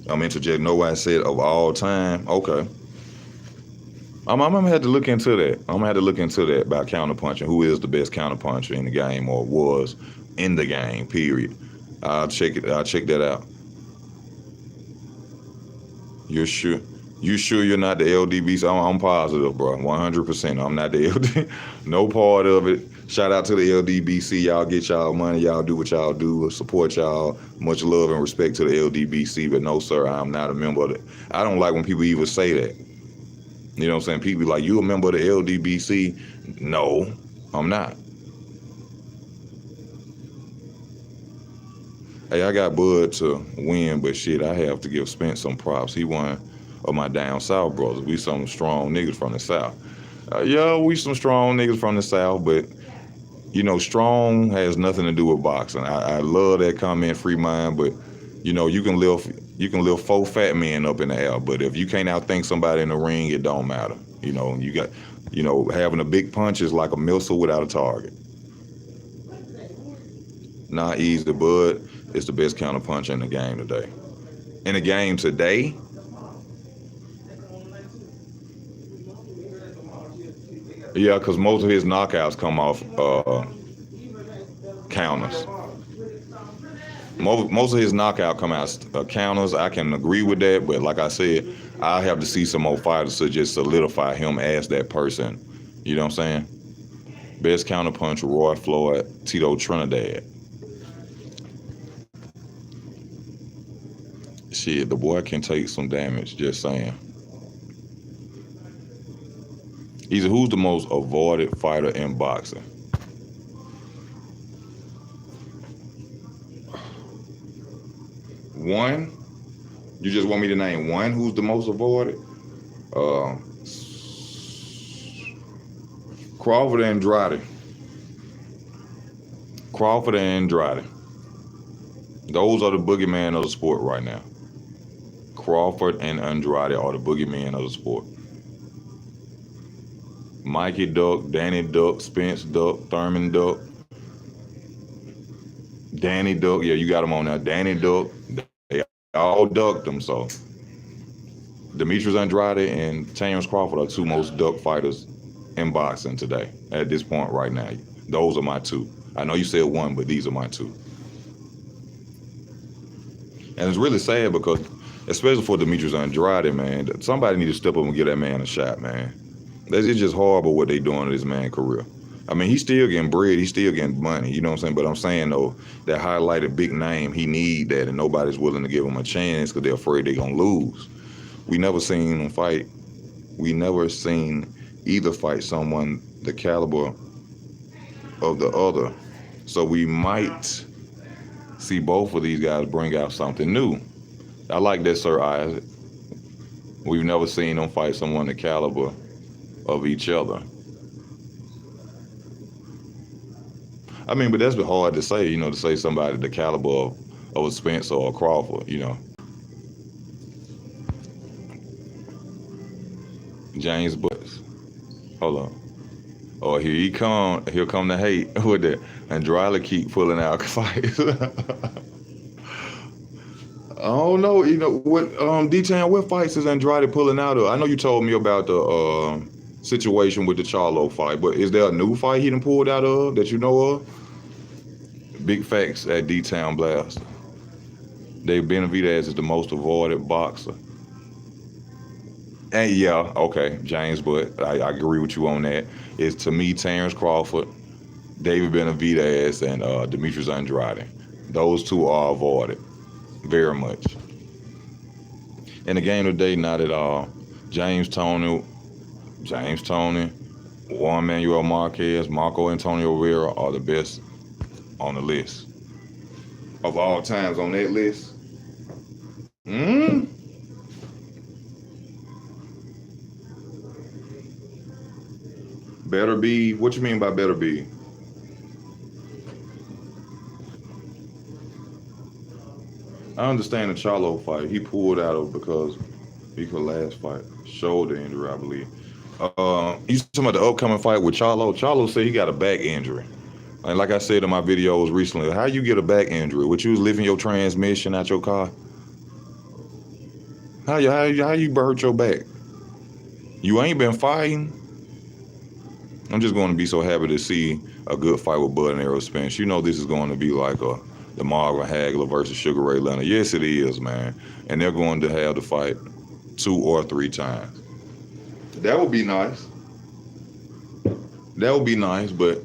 S1: I'm interjecting. Nobody said of all time. Okay. I'm gonna have to look into that. About counterpunching. Who is the best counterpuncher in the game, or was in the game? Period. I'll check that out. You're sure? You sure you're not the LDB? So I'm positive, bro. 100%. I'm not the LDB. No part of it. Shout out to the LDBC. Y'all get y'all money. Y'all do what y'all do. Support y'all. Much love and respect to the LDBC. But no, sir, I'm not a member of it. I don't like when people even say that. You know what I'm saying? People be like, you a member of the LDBC? No, I'm not. Hey, I got Bud to win, but shit, I have to give Spence some props. He one of my down south brothers. We some strong niggas from the south. Yeah, we some strong niggas from the south, but you know, strong has nothing to do with boxing. I love that comment, free mind, but you know, you can lift 4 fat men up in the air, but if you can't outthink somebody in the ring, it don't matter. You know, having a big punch is like a missile without a target. Not easy, Bud. It's the best counterpuncher in the game today. In the game today, yeah, because most of his knockouts come off counters. Most of his knockout come out counters. I can agree with that, but like I said, I have to see some more fighters to just solidify him as that person. You know what I'm saying? Best counterpuncher, Roy Floyd, Tito Trinidad. Shit, the boy can take some damage, just saying. Who's the most avoided fighter in boxing? One? You just want me to name one who's the most avoided? Crawford and Andrade. Crawford and Andrade. Those are the boogeyman of the sport right now. Crawford and Andrade are the boogeymen of the sport. Mikey Duck, Danny Duck, Spence Duck, Thurman Duck, Danny Duck. Yeah, you got them on there. Danny Duck. They all ducked them. So Demetrius Andrade and Terence Crawford are 2 most duck fighters in boxing today. At this point right now, those are my 2. I know you said 1, but these are my 2. And it's really sad because, especially for Demetrius Andrade, man, somebody need to step up and give that man a shot, man. It's just horrible what they doing to this man's career. I mean, he's still getting bread. He's still getting money. You know what I'm saying? But I'm saying, though, that highlighted big name, he need that, and nobody's willing to give him a chance because they're afraid they're going to lose. We never seen him fight. We never seen either fight someone the caliber of the other. So we might see both of these guys bring out something new. I like that, Sir Isaac. We've never seen them fight someone the caliber of each other. I mean, but that's been hard to say, you know, to say somebody the caliber of a Spence or a Crawford, you know. James Butts. Hold on. Oh, here come the hate with that. Andrade keep pulling out fights. I don't know, you know, what D-Town, what fights is Andrade pulling out of? I know you told me about the situation with the Charlo fight, but is there a new fight he done pulled out of that you know of? Big facts at D-Town Blast. Dave Benavidez is the most avoided boxer. And yeah, okay, James, but I agree with you on that. It's, to me, Terence Crawford, David Benavidez, and Demetrius Andrade. Those 2 are avoided very much. In the game today, not at all. James Toney, Juan Manuel Marquez, Marco Antonio Rivera are the best on the list. Of all times on that list. Better be? What you mean by better be? I understand the Charlo fight. He pulled out of because he could last fight. Shoulder injury, I believe. You talking about the upcoming fight with Charlo? Charlo said he got a back injury. And like I said in my videos recently, how you get a back injury? What, you was lifting your transmission out your car? How you hurt your back? You ain't been fighting? I'm just going to be so happy to see a good fight with Bud and Errol Spence. You know this is going to be like the Marvin Hagler versus Sugar Ray Leonard. Yes, it is, man. And they're going to have the fight 2 or 3 times. That would be nice. That would be nice, but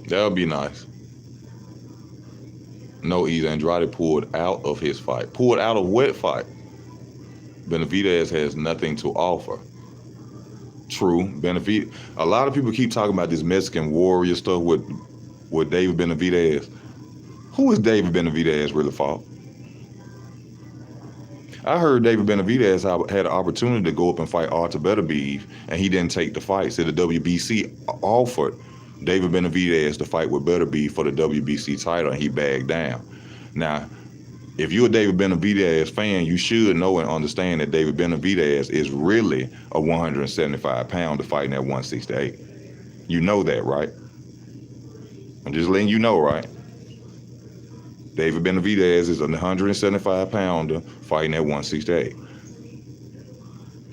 S1: That would be nice. No, Easy Andrade pulled out of his fight. Pulled out of what fight? Benavidez has nothing to offer. True, Benavidez. A lot of people keep talking about this Mexican warrior stuff with David Benavidez. Who is David Benavidez really fought? I heard David Benavidez had an opportunity to go up and fight Artur Beterbiev, and he didn't take the fight. So the WBC offered David Benavidez to fight with Beterbiev for the WBC title, and he backed down. Now, if you're a David Benavidez fan, you should know and understand that David Benavidez is really a 175-pounder fighting at 168. You know that, right? I'm just letting you know, right? David Benavidez is a 175-pounder fighting at 168.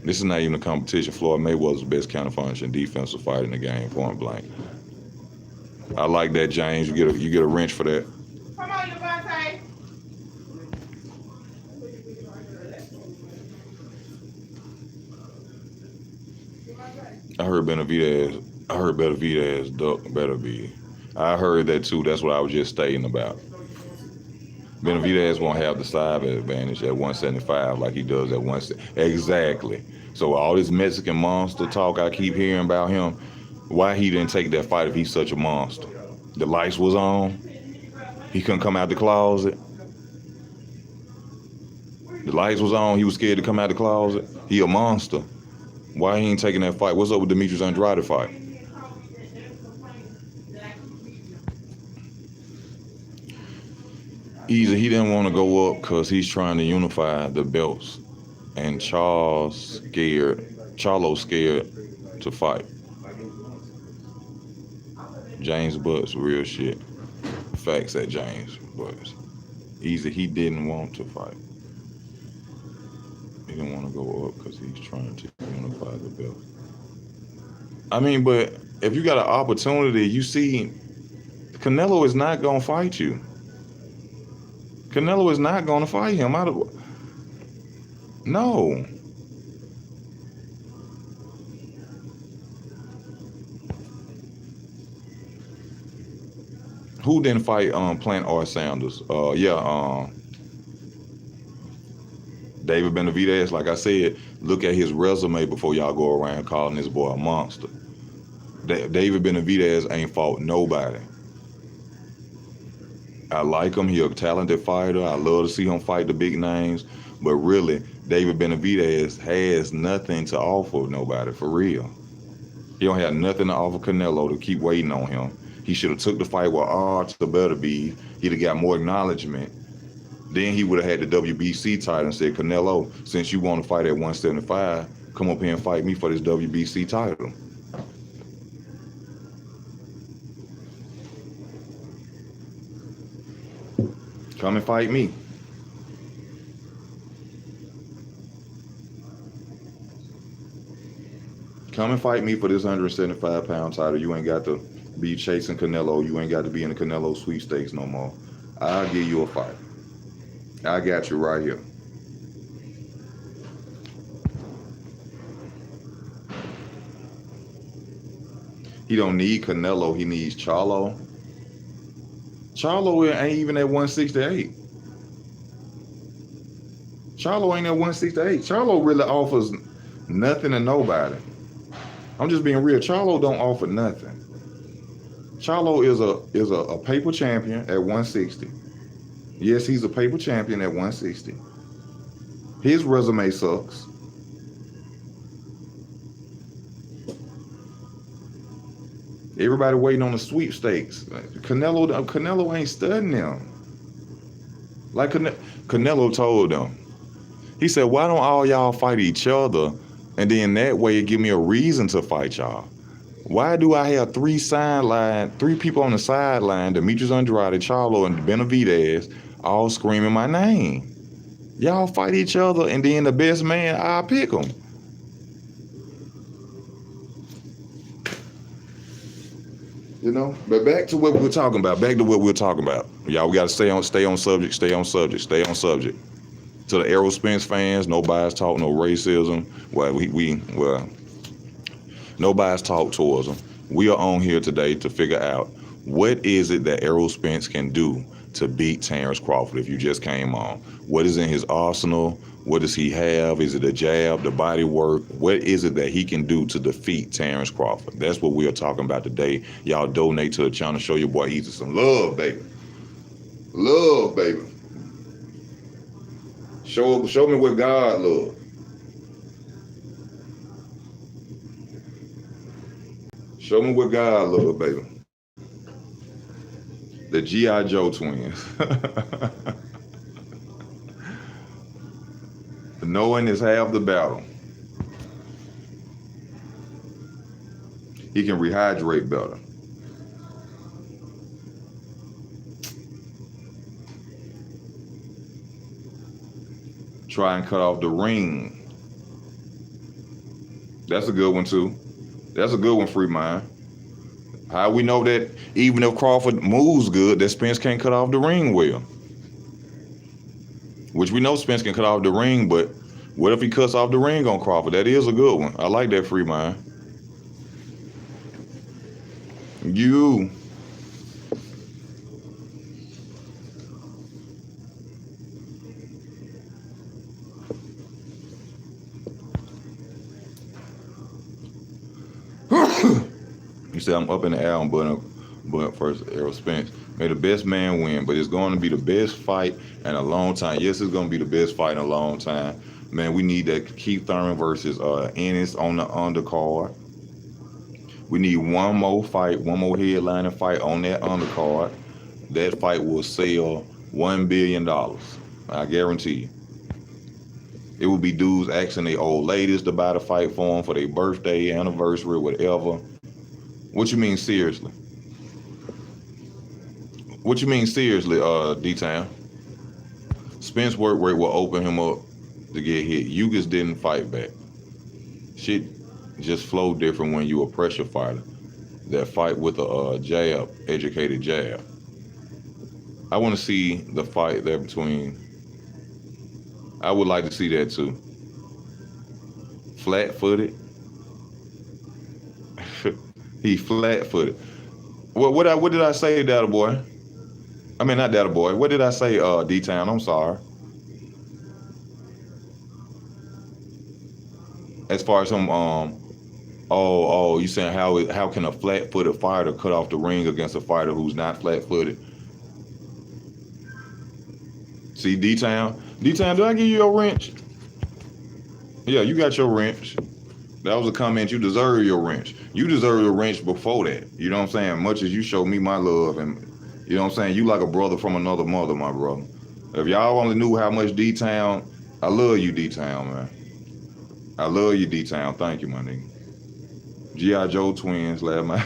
S1: This is not even a competition. Floyd Mayweather's the best counterpunching defensive fighter in the game, point blank. I like that, James. You get a wrench for that.
S2: Come on, Devontae.
S1: I heard Benavidez duck Beterbiev. I heard that too. That's what I was just stating about. Benavidez won't have the side advantage at 175 like he does at 160. Exactly. So all this Mexican monster talk I keep hearing about him, why he didn't take that fight if he's such a monster? The lights was on. He couldn't come out the closet. The lights was on. He was scared to come out the closet. He a monster. Why he ain't taking that fight? What's up with Demetrius Andrade fight? Easy, he didn't want to go up because he's trying to unify the belts. And Charlo's scared to fight. James Butts, real shit. Facts at James Butts. Easy, he didn't want to fight. He didn't want to go up because he's trying to unify the belt. I mean, but if you got an opportunity, you see, Canelo is not going to fight you. Canelo is not going to fight him. No. Who didn't fight Plant or Sanders? David Benavidez, like I said, look at his resume before y'all go around calling this boy a monster. David Benavidez ain't fought nobody. I like him. He's a talented fighter. I love to see him fight the big names. But really, David Benavidez has nothing to offer nobody, for real. He don't have nothing to offer Canelo to keep waiting on him. He should have took the fight with Artur Beterbiev. He'd have got more acknowledgement. Then he would have had the WBC title and said, Canelo, since you want to fight at 175, come up here and fight me for this WBC title. Come and fight me. Come and fight me for this 175-pound title. You ain't got to be chasing Canelo. You ain't got to be in the Canelo sweepstakes no more. I'll give you a fight. I got you right here. He don't need Canelo. He needs Charlo. Charlo ain't even at 168. Charlo ain't at 168. Charlo really offers nothing to nobody. I'm just being real. Charlo don't offer nothing. Charlo is a paper champion at 160. Yes, he's a paper champion at 160. His resume sucks. Everybody waiting on the sweepstakes. Canelo ain't studying them. Like Canelo told them. He said, why don't all y'all fight each other? And then that way it give me a reason to fight y'all. Why do I have three people on the sideline, Demetrius Andrade, Charlo, and Benavidez, all screaming my name? Y'all fight each other, and then the best man, I'll pick him. You know, but back to what we were talking about. Y'all, we got to stay on subject. To the Errol Spence fans, no bias talk, no racism. No bias talk towards them. We are on here today to figure out What is it that Errol Spence can do to beat Terence Crawford if you just came on? What is in his arsenal? What does he have? Is it a jab, the body work? What is it that he can do to defeat Terence Crawford? That's what we are talking about today. Y'all donate to the channel. Show your boy Easy some love, baby. Love, baby. Show me what God love. Show me what God love, baby. The G.I. Joe twins. Knowing is half the battle. He can rehydrate better. Try and cut off the ring. That's a good one too. That's a good one, Free Mind. How we know that even if Crawford moves good, that Spence can't cut off the ring well? Which we know Spence can cut off the ring, but what if he cuts off the ring on Crawford? That is a good one. I like that, Free Mind. You. You said I'm up in the album, but first, Errol Spence. May the best man win, but it's going to be the best fight in a long time. Yes, it's going to be the best fight in a long time. Man, we need that Keith Thurman versus Ennis on the undercard. We need one more fight, one more headlining fight on that undercard. That fight will sell $1 billion. I guarantee you. It will be dudes asking their old ladies to buy the fight for them for their birthday, anniversary, whatever. What you mean seriously? What you mean seriously, D-Town? Spence work rate will open him up to get hit. You just didn't fight back. Shit just flow different when you a pressure fighter. That fight with a jab, educated jab. I want to see the fight there between. I would like to see that too. Flat-footed. He flat-footed. What did I say, Data Boy? I mean, not Data Boy. What did I say, D-Town? I'm sorry. As far as him, you saying how can a flat-footed fighter cut off the ring against a fighter who's not flat-footed? See, D-Town, did I give you your wrench? Yeah, you got your wrench. That was a comment. You deserve your wrench. You deserve your wrench before that. You know what I'm saying? Much as you show me my love, and you know what I'm saying, you like a brother from another mother, my brother. If y'all only knew how much D-Town, I love you, D-Town, man. I love you, D-Town. Thank you, my nigga. G.I. Joe twins, last man.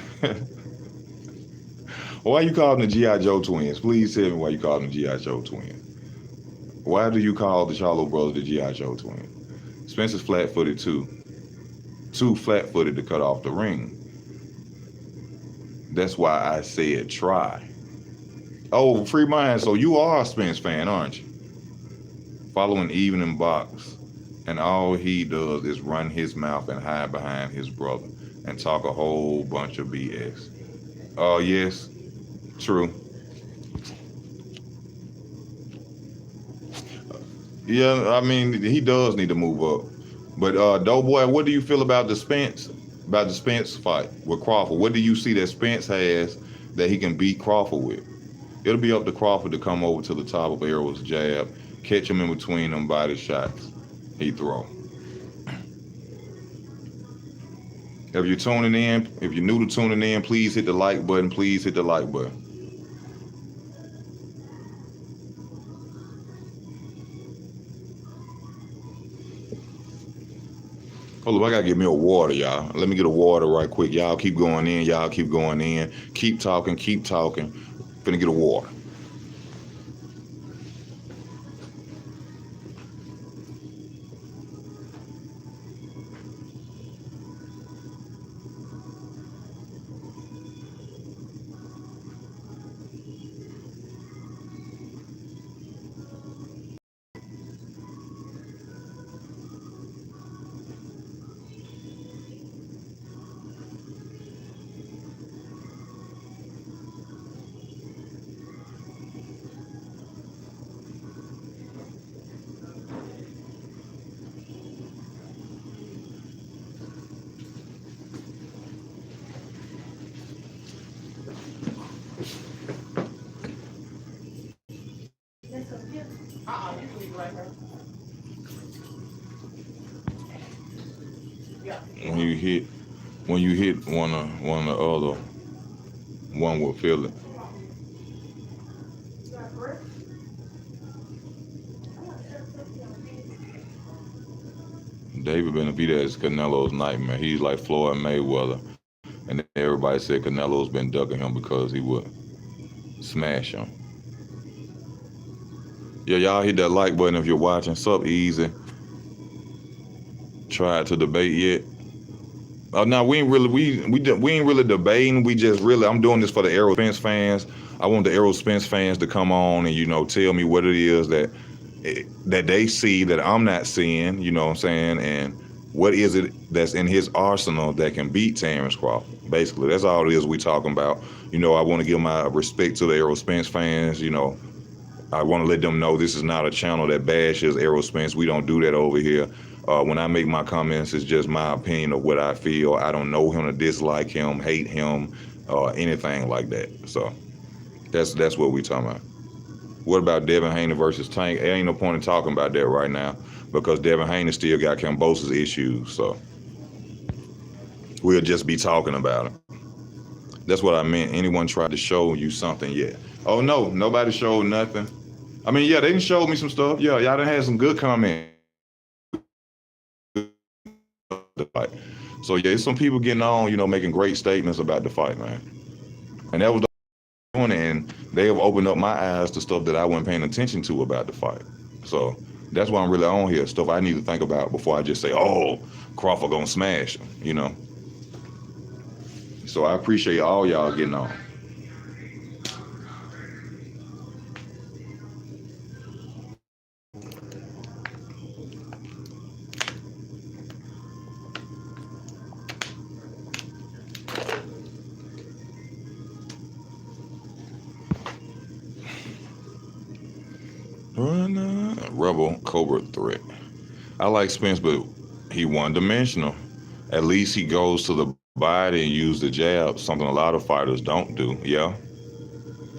S1: Why you call them the G.I. Joe twins? Please tell me why you call them the G.I. Joe twins. Why do you call the Charlo brothers the G.I. Joe twins? Spencer's flat-footed too. Too flat-footed to cut off the ring. That's why I said try. Oh, Free Mind, so you are a Spence fan, aren't you? Following Evening Box, and all he does is run his mouth and hide behind his brother and talk a whole bunch of BS. Oh, yes, true. Yeah, I mean, he does need to move up. But Doughboy, what do you feel about the Spence fight with Crawford? What do you see that Spence has that he can beat Crawford with? It'll be up to Crawford to come over to the top of Errol's jab, catch him in between them body shots he throw. If you're tuning in, if you're new to tuning in, please hit the like button. Please hit the like button. Hold up, I gotta get me a water, y'all. Let me get a water right quick. Y'all keep going in. Y'all keep going in. Keep talking. Keep talking. Finna get a water.
S2: You can leave it right here. Yeah.
S1: When you hit one of the other, one will feel it. David Benavidez is Canelo's nightmare. He's like Floyd Mayweather, and everybody said Canelo's been ducking him because he would smash him. Yeah, y'all hit that like button if you're watching. Sup, Easy. Tried to debate yet? Oh no, we ain't really debating. We just really, I'm doing this for the Errol Spence fans. I want the Errol Spence fans to come on and tell me what it is that they see that I'm not seeing. You know what I'm saying? And what is it that's in his arsenal that can beat Terence Crawford? Basically, that's all it is we talking about. I want to give my respect to the Errol Spence fans. I want to let them know this is not a channel that bashes Errol Spence. We don't do that over here. When I make my comments, it's just my opinion of what I feel. I don't know him to dislike him, hate him, anything like that. So that's what we talking about. What about Devin Haney versus Tank? There ain't no point in talking about that right now because Devin Haney still got Kambosos issues. So we'll just be talking about it. That's what I meant. Anyone tried to show you something yet? Oh, no, nobody showed nothing. I mean, yeah, they done showed me some stuff. Yeah, y'all done had some good comments. Fight. So yeah, it's some people getting on, making great statements about the fight, man. And that was the one, and they have opened up my eyes to stuff that I wasn't paying attention to about the fight. So that's why I'm really on here. Stuff I need to think about before I just say, oh, Crawford gonna smash him, So I appreciate all y'all getting on. Rebel Cobra threat. I like Spence, but he one-dimensional. At least he goes to the body and use the jab, something a lot of fighters don't do. Yeah.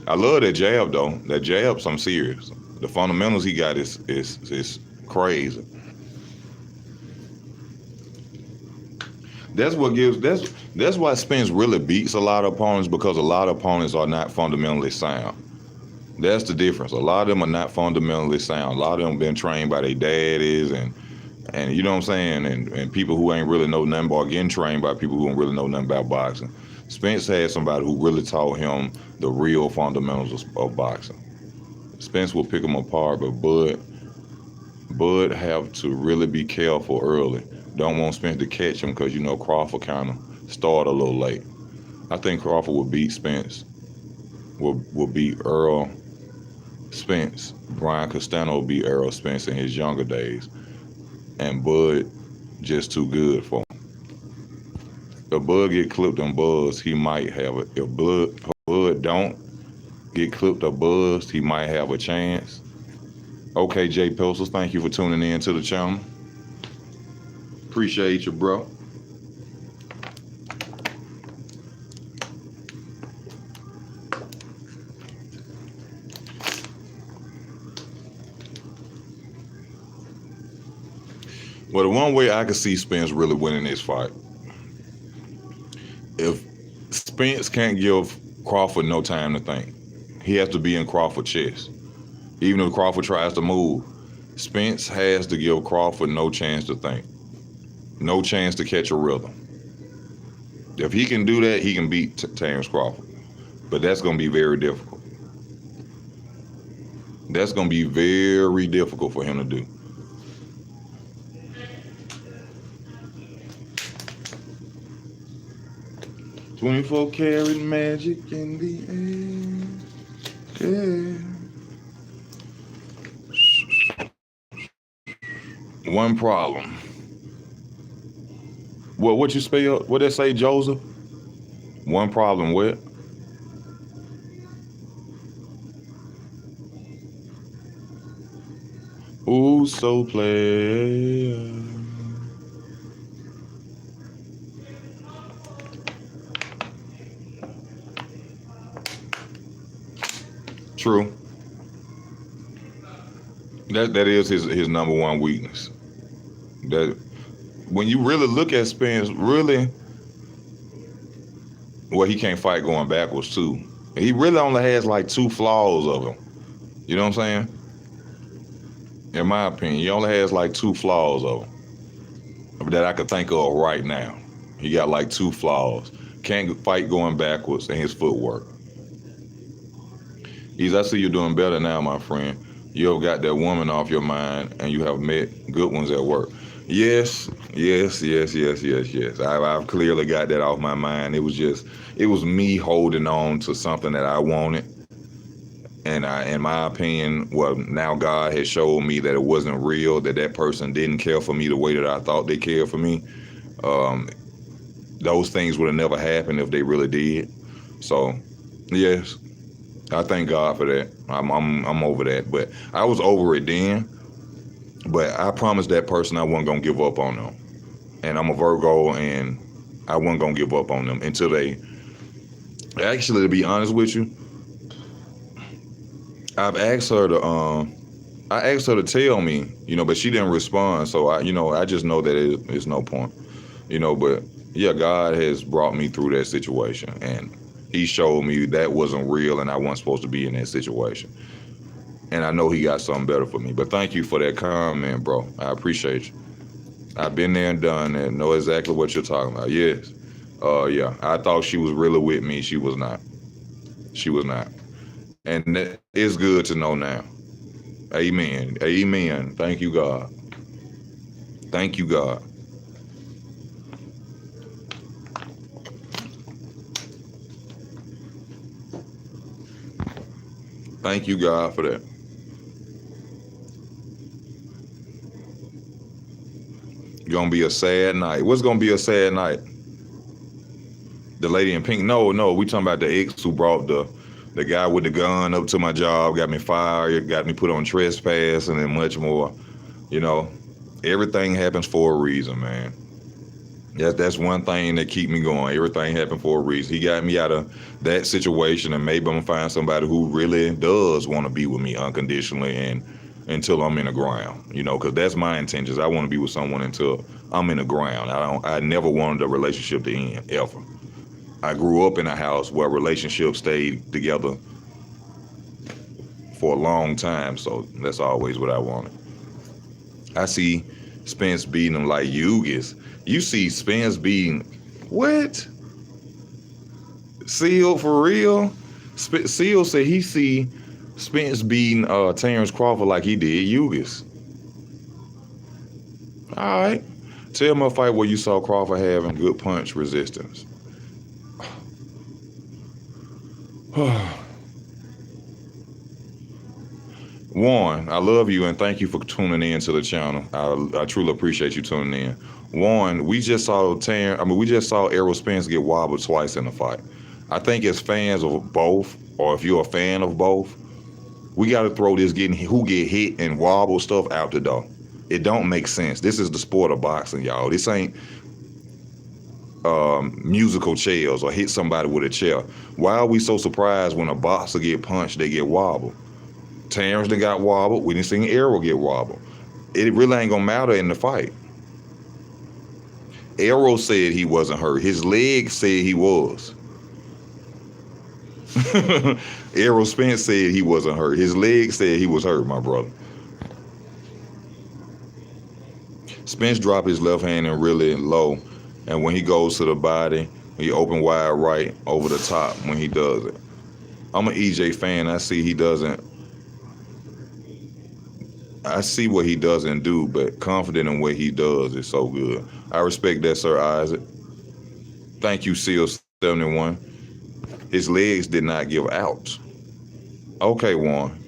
S1: I love that jab though. That jab, some serious. The fundamentals he got is crazy. That's why Spence really beats a lot of opponents, because a lot of opponents are not fundamentally sound. That's the difference. A lot of them are not fundamentally sound. A lot of them been trained by their daddies and you know what I'm saying, and people who ain't really know nothing about getting trained by people who don't really know nothing about boxing. Spence had somebody who really taught him the real fundamentals of boxing. Spence will pick them apart, but Bud have to really be careful early. Don't want Spence to catch him because Crawford kind of started a little late. I think Crawford will beat Spence. Will beat Errol Spence. Brian Castano will beat Errol Spence in his younger days. And Bud just too good for him. If Bud get clipped on Buzz, he might have it. If Bud don't get clipped or buzzed, he might have a chance. Okay, Jay Pilsels, thank you for tuning in to the channel. Appreciate you, bro. Well, the one way I could see Spence really winning this fight, if Spence can't give Crawford no time to think, he has to be in Crawford's chest. Even if Crawford tries to move, Spence has to give Crawford no chance to think, no chance to catch a rhythm. If he can do that, he can beat Terence Crawford. But that's going to be very difficult. That's going to be very difficult for him to do. "24 karat magic in the air." Yeah. One problem. What you spell? What they say, Joseph? One problem with? Ooh, so play. True. That is his number one weakness. That when you really look at Spence, really, well, he can't fight going backwards too. He really only has like two flaws of him. You know what I'm saying? In my opinion, he only has like two flaws of him that I could think of right now. He got like two flaws. Can't fight going backwards and his footwork. I see you're doing better now, my friend. You have got that woman off your mind and you have met good ones at work. Yes, yes, yes, yes, yes, yes. I've clearly got that off my mind. It was me holding on to something that I wanted. And in my opinion, well, now God has showed me that it wasn't real, that person didn't care for me the way that I thought they cared for me. Those things would have never happened if they really did. So, yes, I thank God for that. I'm over that. But I was over it then. But I promised that person I wasn't gonna give up on them. And I'm a Virgo, and I wasn't gonna give up on them until they. Actually, to be honest with you, I've asked her to. I asked her to tell me, but she didn't respond. So I just know that it's no point, But yeah, God has brought me through that situation, and He showed me that wasn't real, and I wasn't supposed to be in that situation. And I know He got something better for me. But thank you for that comment, bro. I appreciate you. I've been there and done that. Know exactly what you're talking about. Yes. Yeah. I thought she was really with me. She was not. She was not. And it's good to know now. Amen. Amen. Thank you, God. Thank you, God. Thank you, God, for that. Gonna be a sad night. What's gonna be a sad night? The lady in pink? No, we talking about the ex who brought the guy with the gun up to my job, got me fired, got me put on trespass, and then much more. Everything happens for a reason, man. That's one thing that keep me going. Everything happened for a reason. He got me out of that situation, and maybe I'm gonna find somebody who really does want to be with me unconditionally and until I'm in the ground. Because that's my intentions. I want to be with someone until I'm in the ground. I never wanted a relationship to end ever. I grew up in a house where relationships stayed together for a long time, so that's always what I wanted. I see Spence beating him like Yugis. You see Spence beating what? Seal for real? Seal said he see Spence beating Terence Crawford like he did Yugis. All right. Tell me a fight where you saw Crawford having good punch resistance. Warren, I love you and thank you for tuning in to the channel. I truly appreciate you tuning in. Warren, we just saw Errol Spence get wobbled twice in the fight. I think as fans of both, or if you're a fan of both, we got to throw this who get hit and wobble stuff out the door. It don't make sense. This is the sport of boxing, y'all. This ain't musical chairs or hit somebody with a chair. Why are we so surprised when a boxer get punched, they get wobbled? Terrence done got wobbled. We didn't see Errol get wobbled. It really ain't gonna matter in the fight. Errol said he wasn't hurt. His leg said he was. Errol Spence said he wasn't hurt. His leg said he was hurt, my brother. Spence dropped his left hand in really low, and when he goes to the body, he open wide right over the top when he does it. I'm an EJ fan. I see what he doesn't do, but confident in what he does is so good. I respect that, Sir Isaac. Thank you, Seal71. His legs did not give out. Okay, Warren.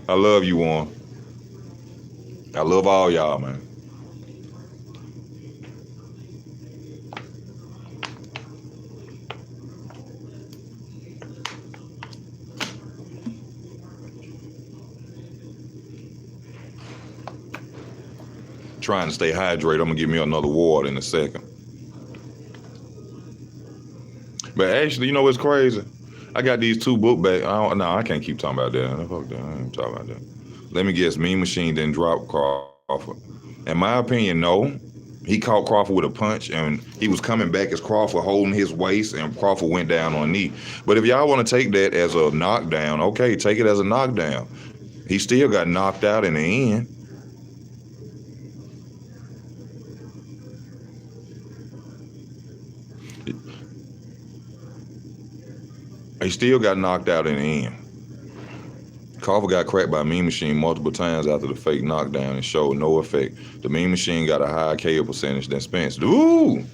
S1: I love you, Warren. I love all y'all, man. Trying to stay hydrated. I'm gonna give me another water in a second. But actually, you know what's crazy? I got these two book bags. I can't keep talking about that. Fuck that. I ain't talking about that. Let me guess, Mean Machine didn't drop Crawford. In my opinion, no. He caught Crawford with a punch, and he was coming back as Crawford holding his waist, and Crawford went down on a knee. But if y'all want to take that as a knockdown, okay, take it as a knockdown. He still got knocked out in the end. He still got knocked out in the end. Crawford got cracked by Mean Machine multiple times after the fake knockdown and showed no effect. The Mean Machine got a higher KO percentage than Spence. Ooh!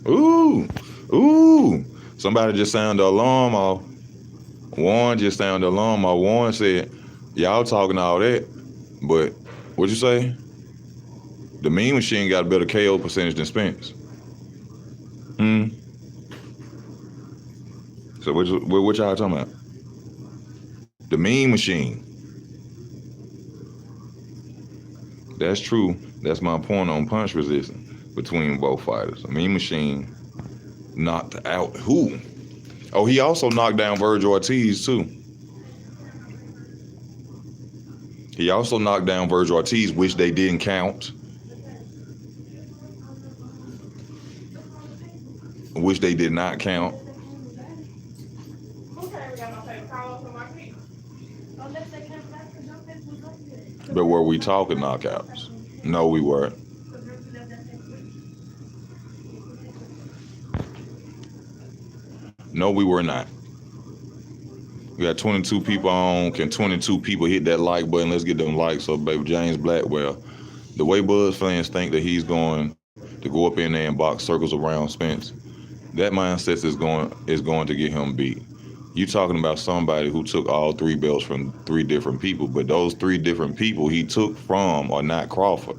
S1: Ooh! Ooh! Somebody just sounded the alarm off. Warren just sounded the alarm off. Warren said, y'all talking all that, but what'd you say? The Mean Machine got a better KO percentage than Spence. So what y'all talking about? The Mean Machine. That's true. That's my point on punch resistance between both fighters. The Mean Machine knocked out who? Oh, he also knocked down Virgil Ortiz too. He also knocked down Virgil Ortiz, which they didn't count. Which they did not count. But were we talking knockouts? No, we weren't. No, we were not. We got 22 people on. Can 22 people hit that like button? Let's get them likes up, baby. James Blackwell. The way Buzz fans think that he's going to go up in there and box circles around Spence, that mindset is going to get him beat. You talking about somebody who took all 3 belts from 3 different people, but those 3 different people he took from are not Crawford.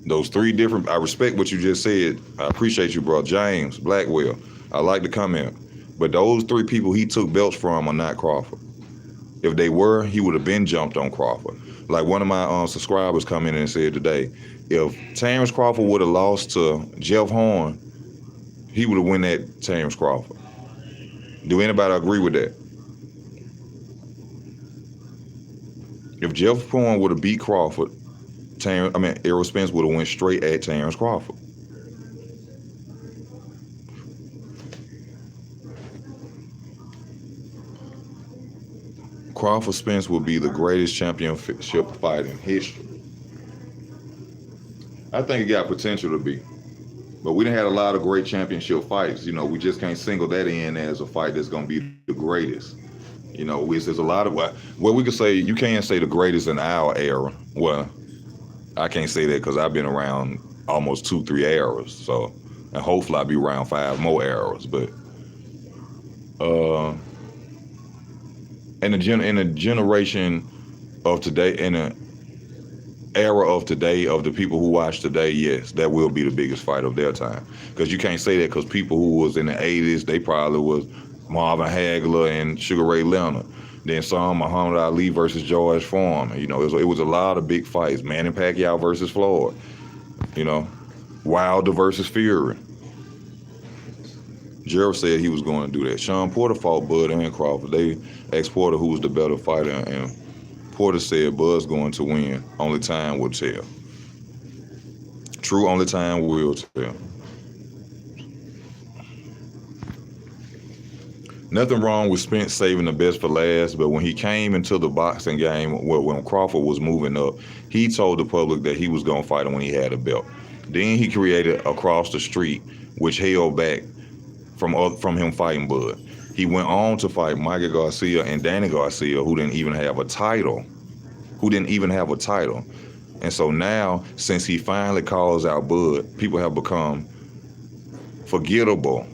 S1: Those 3 different, I respect what you just said. I appreciate you, bro. James Blackwell. I like the comment. But those 3 people he took belts from are not Crawford. If they were, he would have been jumped on Crawford. Like one of my subscribers come in and said today, if Terence Crawford would have lost to Jeff Horn, he would have won that Terence Crawford. Do anybody agree with that? If Jeff Horn would have beat Crawford, Errol Spence would have went straight at Terence Crawford. Crawford Spence would be the greatest championship fight in history. I think it got potential to be. But we done had a lot of great championship fights. You know, we just can't single that in as a fight that's going to be the greatest. You know, there's a lot of, well, we could say, you can't say the greatest in our era. Well, I can't say that because I've been around almost 2-3 eras. So, and hopefully I'll be around 5 more eras. But, in a generation of today, in an era of today, of the people who watch today, yes, that will be the biggest fight of their time. Because you can't say that because people who was in the 80s, they probably was Marvin Hagler and Sugar Ray Leonard. Then some Muhammad Ali versus George Foreman. You know, it was a lot of big fights. Manny Pacquiao versus Floyd. You know, Wilder versus Fury. Gerald said he was going to do that. Sean Porter fought Bud and Crawford. They asked Porter who was the better fighter, and Porter said Bud's going to win. Only time will tell. True, only time will tell. Nothing wrong with Spence saving the best for last, but when he came into the boxing game, when Crawford was moving up, he told the public that he was going to fight him when he had a belt. Then he created Across the Street, which held back from him fighting Bud. He went on to fight Mikey Garcia and Danny Garcia, who didn't even have a title. And so now, since he finally calls out Bud, people have become forgettable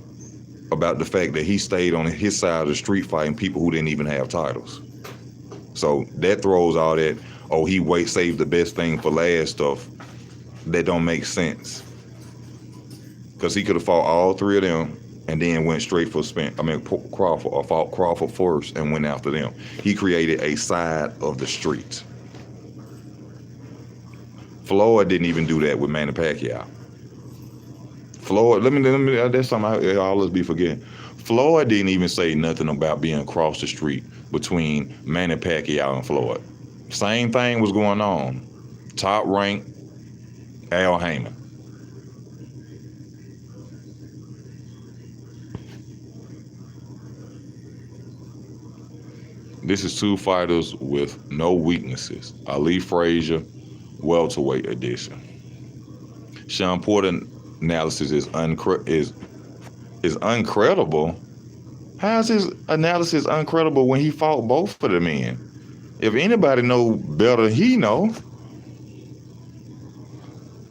S1: about the fact that he stayed on his side of the street fighting people who didn't even have titles. So that throws all that, he saved the best thing for last stuff. That don't make sense. Because he could have fought all 3 of them and then went straight for Crawford, or fought Crawford first and went after them. He created a side of the street. Floyd didn't even do that with Manny Pacquiao. Floyd, that's something I always be forgetting. Floyd didn't even say nothing about being across the street between Manny Pacquiao and Floyd. Same thing was going on. Top ranked Al Heyman. This is two fighters with no weaknesses. Ali Frazier, welterweight edition. Sean Porter analysis is uncredible. How is his analysis uncredible when he fought both of the men? If anybody know better, he know.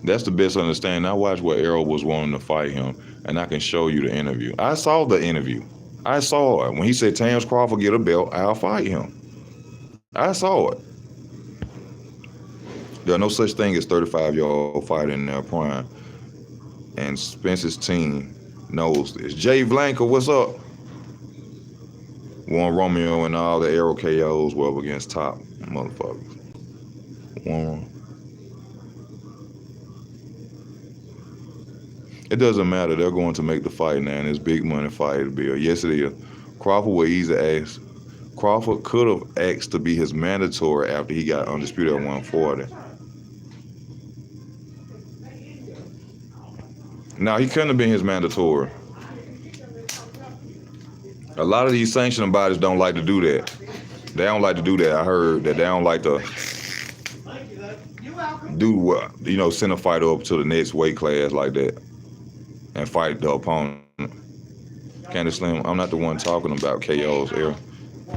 S1: That's the best understanding. I watched where Errol was wanting to fight him, and I can show you the interview. I saw the interview. I saw it. When he said, Terence Crawford get a belt, I'll fight him. I saw it. There are no such thing as 35-year-old fighter in their prime. And Spence's team knows this. Jay Blanca, what's up? Juan Romeo and all the Errol KOs were up against top motherfuckers. It doesn't matter. They're going to make the fight now, and it's big money fight to be. Yes, it is. Crawford will easy ask. Crawford could have asked to be his mandatory after he got undisputed at 140. No, he couldn't have been his mandatory. A lot of these sanctioning bodies don't like to do that. They don't like to do that. I heard that they don't like to do what, send a fighter up to the next weight class like that and fight the opponent. Candace Slim, I'm not the one talking about KOs, Errol.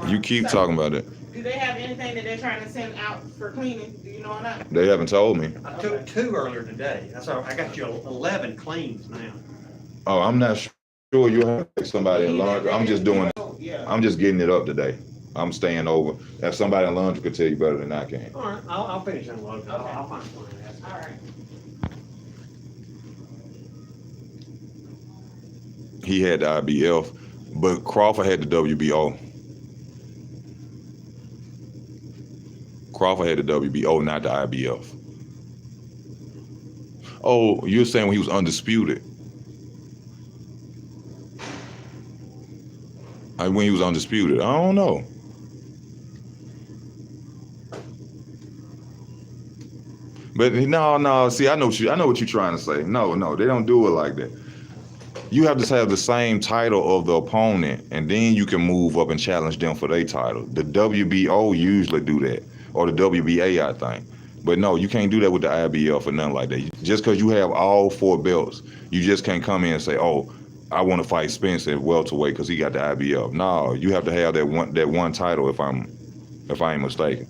S1: You keep talking about it.
S2: Do they have anything that they're trying to send out for cleaning? Do you know or not?
S1: They haven't told me.
S4: I took 2 earlier today. That's all. I got you 11 cleans now.
S1: Oh, I'm not sure you have somebody in laundry. I'm just getting it up today. I'm staying over. If somebody in laundry could tell you better than I can.
S4: All right, I'll finish unloading. I'll find one.
S2: All right.
S1: He had the IBF, but Crawford had the WBO. Crawford had the WBO, not the IBF. Oh, you're saying when he was undisputed? When he was undisputed, I don't know. But no. See, I know what you're trying to say. No, they don't do it like that. You have to have the same title of the opponent, and then you can move up and challenge them for their title. The WBO usually do that, or the WBA, I think. But no, you can't do that with the IBF or nothing like that. Just because you have all 4 belts, you just can't come in and say, oh, I want to fight Spence at welterweight because he got the IBF. No, you have to have that one title if I ain't mistaken.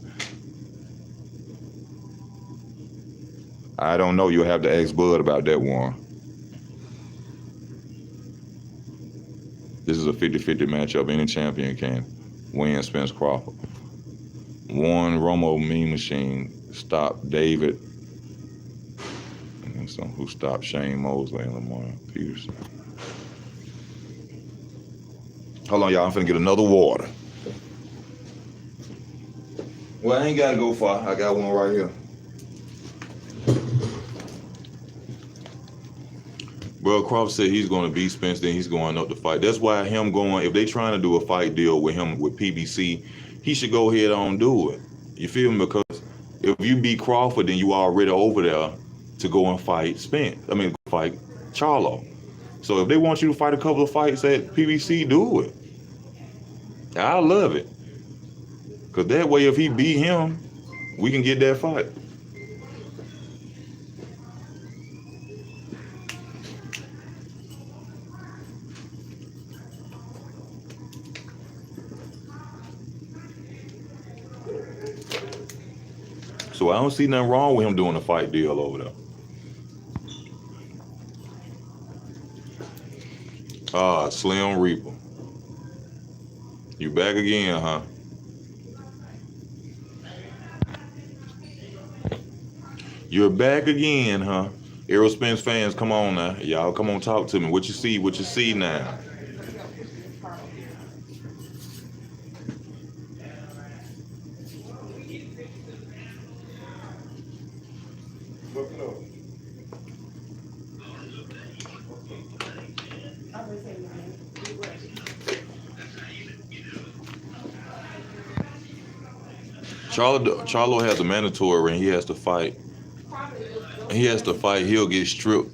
S1: I don't know. You'll have to ask Bud about that one. This is a 50-50 matchup. Any champion can win. Spence Crawford. One Romo Mean Machine stopped David. And some who stopped Shane Mosley and Lamar Peterson. Hold on, y'all. I'm finna get another water. Well, I ain't gotta go far. I got one right here. Well, Crawford said he's going to beat Spence, then he's going up to fight. That's why him going, if they trying to do a fight deal with him with PBC, he should go ahead on do it. You feel me? Because if you beat Crawford, then you already over there to go and fight fight Charlo. So if they want you to fight a couple of fights at PBC, do it. I love it. Because that way, if he beat him, we can get that fight. So I don't see nothing wrong with him doing a fight deal over there. Slim Reaper. You back again, huh? You're back again, huh? Errol Spence fans, come on now. Y'all come on, talk to me. What you see now? Charlo has a mandatory and he has to fight. He'll get stripped.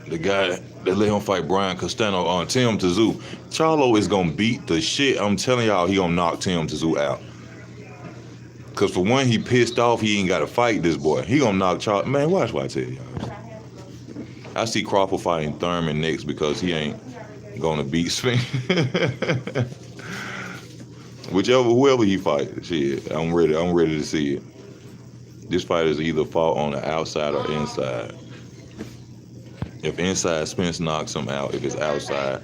S1: The guy that let him fight Brian Castano on Tim Tszyu. Charlo is gonna beat the shit. I'm telling y'all, he gonna knock Tim Tszyu out. Cause for one, he pissed off. He ain't gotta fight this boy. He gonna knock Charlo. Man, watch what I tell y'all. I see Crawford fighting Thurman next because he ain't gonna beat Spence. Whoever he fights, shit, I'm ready to see it. This fight is either fought on the outside or inside. If inside, Spence knocks him out. If it's outside,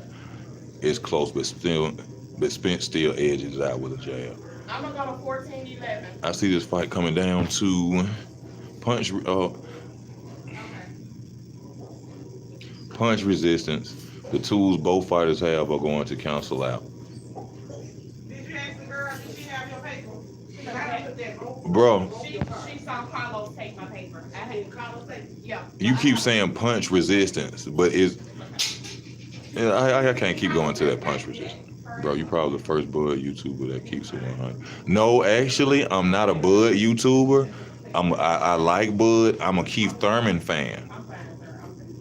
S1: it's close, but Spence still edges out with a jab.
S2: I'm gonna go to 14-11.
S1: I see this fight coming down to punch resistance. The tools both fighters have are going to cancel out.
S2: Did you ask the girl, did she have your paper? Because I didn't put that.
S1: Bro,
S2: She saw Carlos take my paper. I had Carlos take. Yeah.
S1: you keep saying punch resistance, but I can't keep going to that punch resistance. Bro, you probably the first Bud YouTuber that keeps it 100. No, actually, I'm not a Bud YouTuber. I like Bud. I'm a Keith Thurman fan.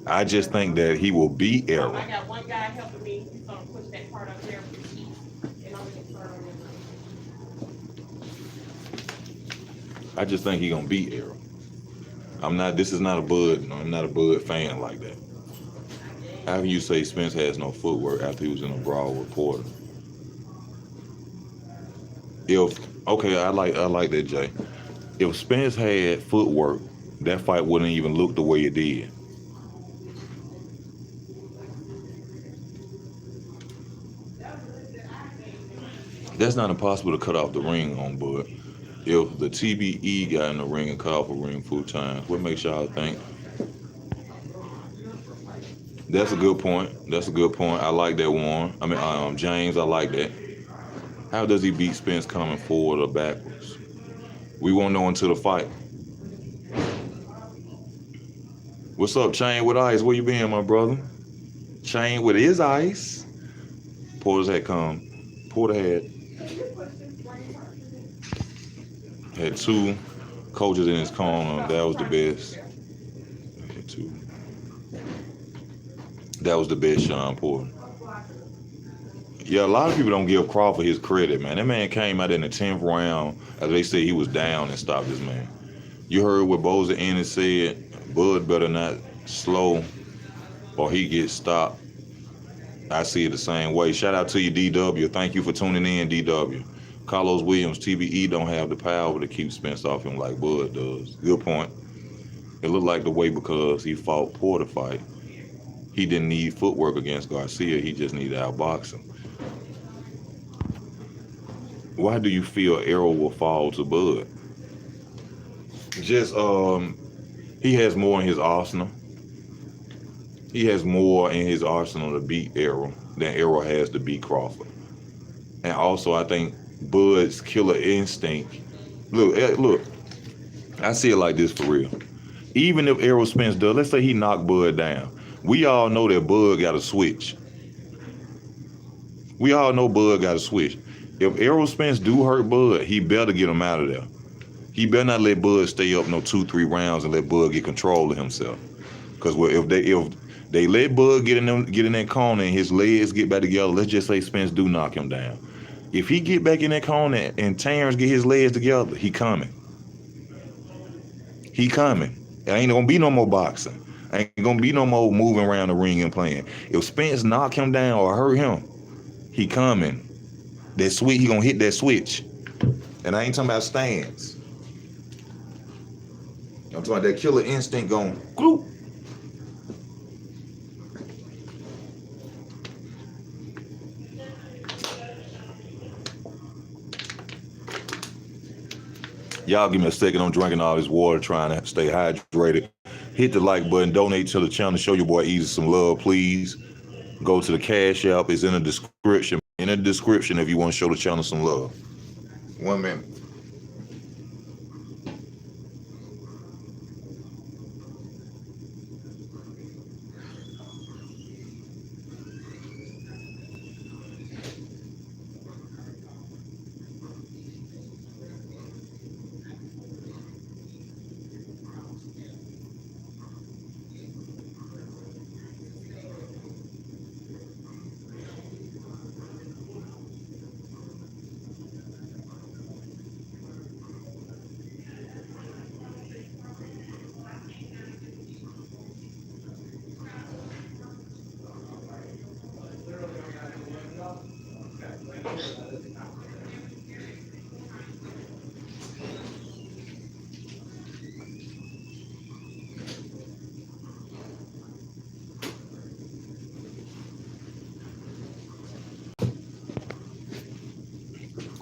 S1: I just think that he will beat Errol.
S2: I got one guy helping me. He's gonna push that part up there with the Keith, and I'm gonna turn on.
S1: I just think he's gonna beat Errol. This is not a Bud. No, I'm not a Bud fan like that. How can you say Spence has no footwork after he was in a brawl with Porter? I like that, Jay. If Spence had footwork, that fight wouldn't even look the way it did. That's not impossible to cut off the ring on, Bud. If the TBE got in the ring and cut off a ring full time, what makes y'all think? That's a good point. I like that one. James, I like that. How does he beat Spence coming forward or backwards? We won't know until the fight. What's up, Chain with Ice? Where you been, my brother? Chain with his ice. Porter's had come. Porter had two coaches in his corner. That was the best. That was the best, Sean Porter. Yeah, a lot of people don't give Crawford his credit, man. That man came out in the 10th round, as they say he was down and stopped this man. You heard what Boza Ennis said, Bud better not slow or he gets stopped. I see it the same way. Shout out to you, DW. Thank you for tuning in, DW. Carlos Williams, TBE don't have the power to keep Spence off him like Bud does. Good point. It looked like the way because he fought Porter fight. He didn't need footwork against Garcia. He just needed outbox him. Why do you feel Errol will fall to Bud? Just, he has more in his arsenal. He has more in his arsenal to beat Errol than Errol has to beat Crawford. And also, I think Bud's killer instinct. Look, I see it like this for real. Even if Errol Spence does, let's say he knocked Bud down. We all know that Bud got to switch. If Errol Spence do hurt Bud, he better get him out of there. He better not let Bud stay up no 2-3 rounds and let Bud get control of himself. Because if they let Bud get in that corner and his legs get back together, let's just say Spence do knock him down. If he get back in that corner and Terence get his legs together, he coming. There ain't gonna be no more boxing. Ain't gonna be no more moving around the ring and playing. If Spence knock him down or hurt him, he coming. That switch, he gonna hit that switch. And I ain't talking about stance. I'm talking about that killer instinct going, gloop. Y'all give me a second. I'm drinking all this water, trying to stay hydrated. Hit the like button, donate to the channel, show your boy Easy some love, please. Go to the Cash App, it's in the description. In the description if you want to show the channel some love. 1 minute.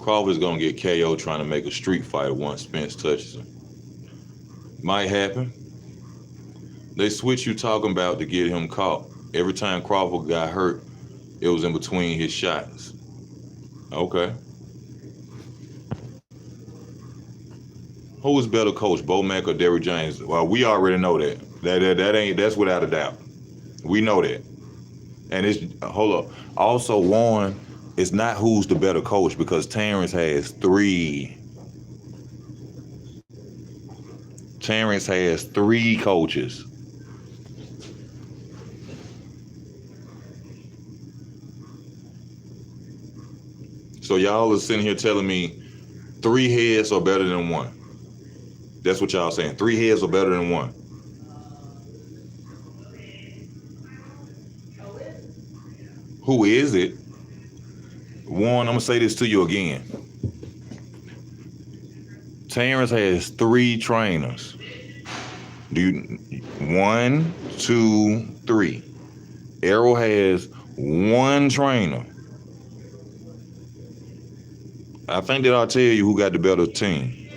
S1: Crawford's gonna get KO trying to make a street fighter once Spence touches him. Might happen. They switch you talking about to get him caught. Every time Crawford got hurt, it was in between his shots. Okay. Who is better coach, Bo Mack or Derrick James? Well, we already know that. That's without a doubt. We know that. And it's hold up. Also, Warren, it's not who's the better coach because Terence has three. Terence has three coaches. So y'all are sitting here telling me 3 heads are better than one. That's what y'all saying. 3 heads are better than one. Who is it? Warren, I'm gonna say this to you again. Terence has 3 trainers. 1, 2, 3. Errol has 1 trainer. I think that I'll tell you who got the better team.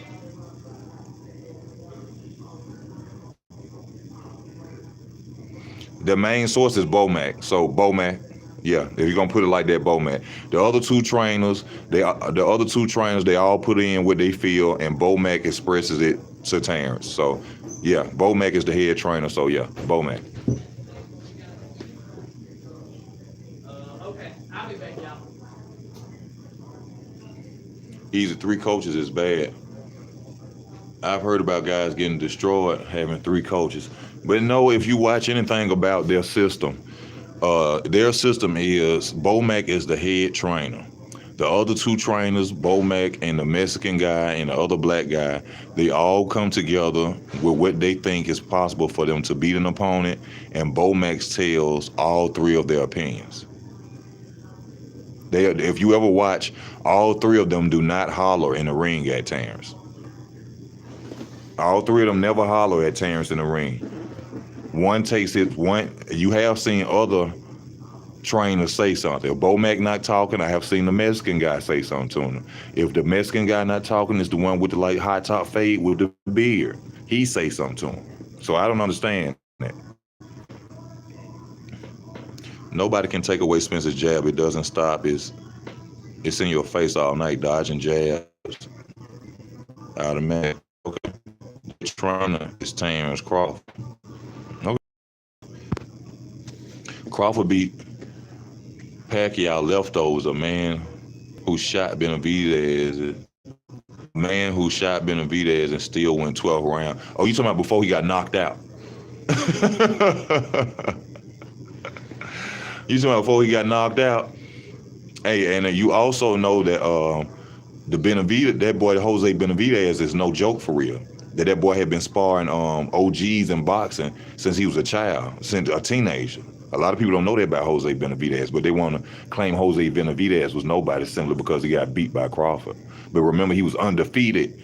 S1: The main source is Bo Mack. So Bo Mack, yeah, if you're gonna put it like that, Bo Mack. The other 2 trainers, they all put in what they feel, and Bo Mack expresses it to Terence. So yeah, Bo Mack is the head trainer. So yeah, Bo Mack.
S2: Okay, I'll be back, y'all.
S1: Easy 3 coaches is bad. I've heard about guys getting destroyed having 3 coaches. But no, if you watch anything about their system is Bo Mack is the head trainer. The other 2 trainers, Bo Mack and the Mexican guy and the other black guy, they all come together with what they think is possible for them to beat an opponent, and Bo Mack tells all 3 of their opinions. If you ever watch, all 3 of them do not holler in the ring at Terence. All 3 of them never holler at Terence in the ring. One takes it. You have seen other trainers say something. If Bo Mack not talking, I have seen the Mexican guy say something to him. If the Mexican guy not talking, is the one with the like high top fade with the beard. He say something to him. So I don't understand that. Nobody can take away Spence's jab. It doesn't stop. It's in your face all night, dodging jabs. Automatic. Okay. The trainer is Terence Crawford. Okay. Crawford beat Pacquiao leftovers, a man who shot Benavidez. And still went 12 rounds. Oh, you talking about before he got knocked out? You talking about before he got knocked out? Hey, and you also know that the Benavidez, that boy Jose Benavidez is no joke for real. That boy had been sparring OGs in boxing since he was a child, since a teenager. A lot of people don't know that about Jose Benavidez, but they want to claim Jose Benavidez was nobody simply because he got beat by Crawford. But remember, he was undefeated,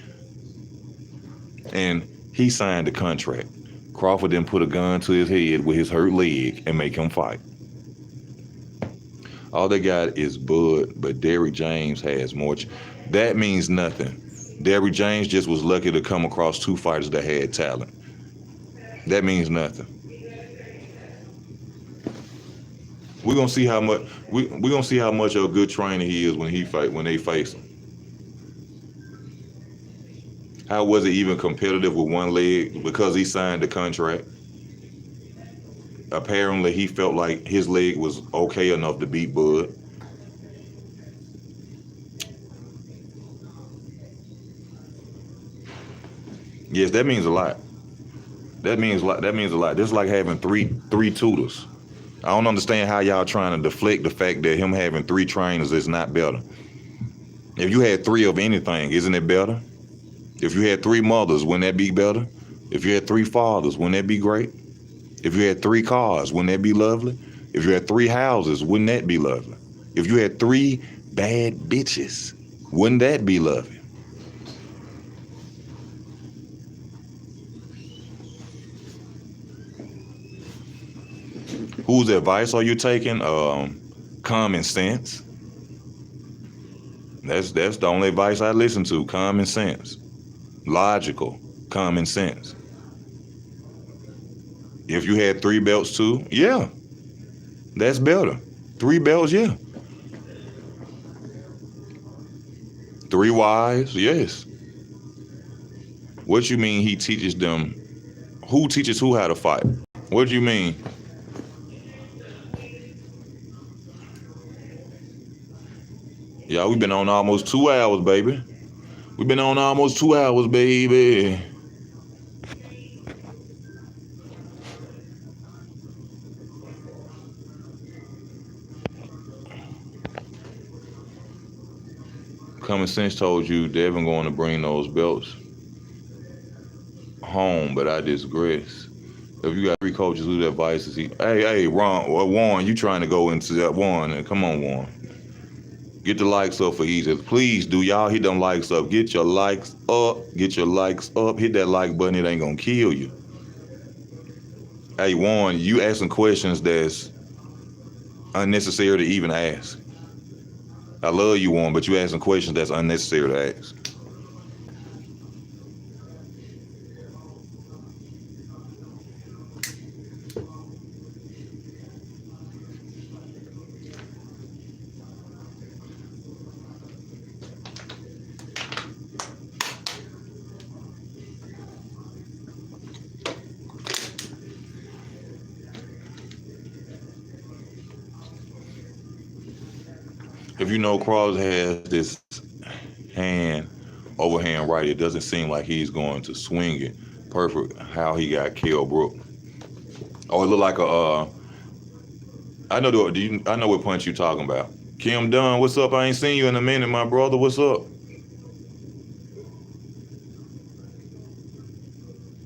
S1: and he signed the contract. Crawford then put a gun to his head with his hurt leg and make him fight. All they got is Bud, but Derrick James has more. That means nothing. Derrick James just was lucky to come across 2 fighters that had talent. That means nothing. We're gonna see how much of a good trainer he is when they face him. How was it even competitive with one leg? Because he signed the contract. Apparently, he felt like his leg was okay enough to beat Bud. Yes, that means a lot. That means a lot. This is like having three tutors. I don't understand how y'all trying to deflect the fact that him having 3 trainers is not better. If you had 3 of anything, isn't it better? If you had 3 mothers, wouldn't that be better? If you had 3 fathers, wouldn't that be great? If you had 3 cars, wouldn't that be lovely? If you had 3 houses, wouldn't that be lovely? If you had 3 bad bitches, wouldn't that be lovely? Whose advice are you taking? Common sense. That's the only advice I listen to. Common sense. Logical. Common sense. If you had 3 belts too, yeah. That's better. 3 belts, yeah. 3 wives, yes. What you mean he teaches them? Who teaches who how to fight? What do you mean? Yeah, we've been on almost 2 hours, baby. We've been on almost 2 hours, baby. Common sense told you Devin going to bring those belts home, but I digress. If you got 3 coaches, whose advice is he? Hey, Ron, Warren, you trying to go into that one? Come on, Warren. Get the likes up for easy. Please do. Y'all hit them likes up. Get your likes up. Get your likes up. Hit that like button. It ain't gonna kill you. Hey, Warren, you asking questions that's unnecessary to even ask. I love you, Warren, but you asking questions that's unnecessary to ask. If you know Crawford has this overhand right, it doesn't seem like he's going to swing it perfect how he got Kell Brook. Oh, it look like I know what punch you talking about. Kim Dunn, what's up? I ain't seen you in a minute, my brother. What's up?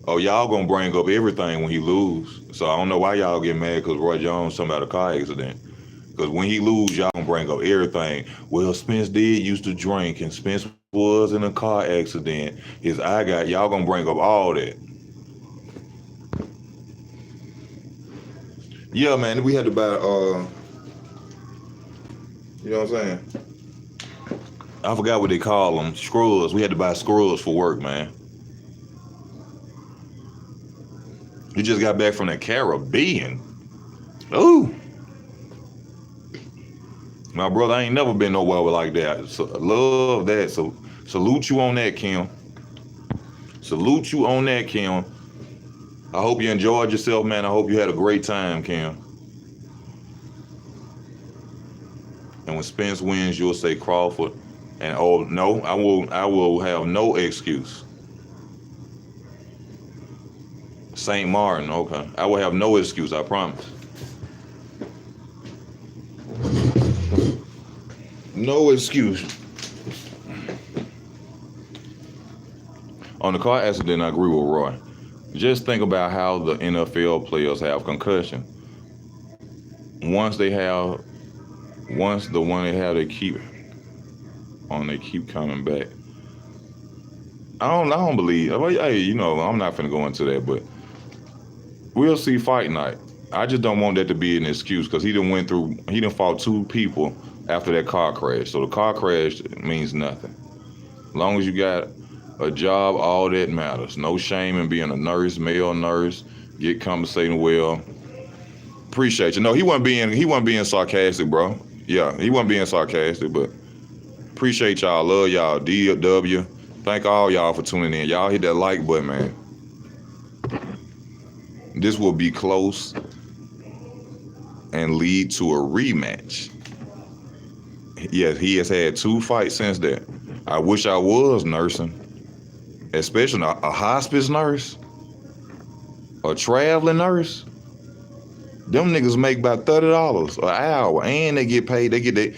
S1: Oh, y'all gonna bring up everything when he lose. So I don't know why y'all get mad because Roy Jones talking about a car accident. Because when he lose, y'all gonna bring up everything. Well, Spence did used to drink, and Spence was in a car accident. His eye got, y'all gonna bring up all that. Yeah, man, we had to buy, you know what I'm saying? I forgot what they call them, scrubs. We had to buy scrubs for work, man. You just got back from the Caribbean. Ooh. My brother, I ain't never been nowhere like that. So, love that. So salute you on that, Kim. Salute you on that, Kim. I hope you enjoyed yourself, man. I hope you had a great time, Kim. And when Spence wins, you'll say Crawford. And oh no, I will have no excuse. St. Martin, okay. I will have no excuse, I promise. No excuse. On the car accident, I agree with Roy. Just think about how the NFL players have concussion. Once the one they have, they keep coming back. I don't believe. Hey, you know, I'm not finna go into that, but we'll see fight night. I just don't want that to be an excuse because he done fought 2 people after that car crash. So the car crash means nothing. As long as you got a job, all that matters. No shame in being a nurse, male nurse, get compensated well. Appreciate you. No, he wasn't being sarcastic, bro. Yeah, he wasn't being sarcastic, but appreciate y'all. Love y'all. DW. Thank all y'all for tuning in. Y'all hit that like button, man. This will be close and lead to a rematch. Yes, he has had 2 fights since that. I wish I was nursing, especially a hospice nurse, a traveling nurse. Them niggas make about $30 an hour, and they get paid. They get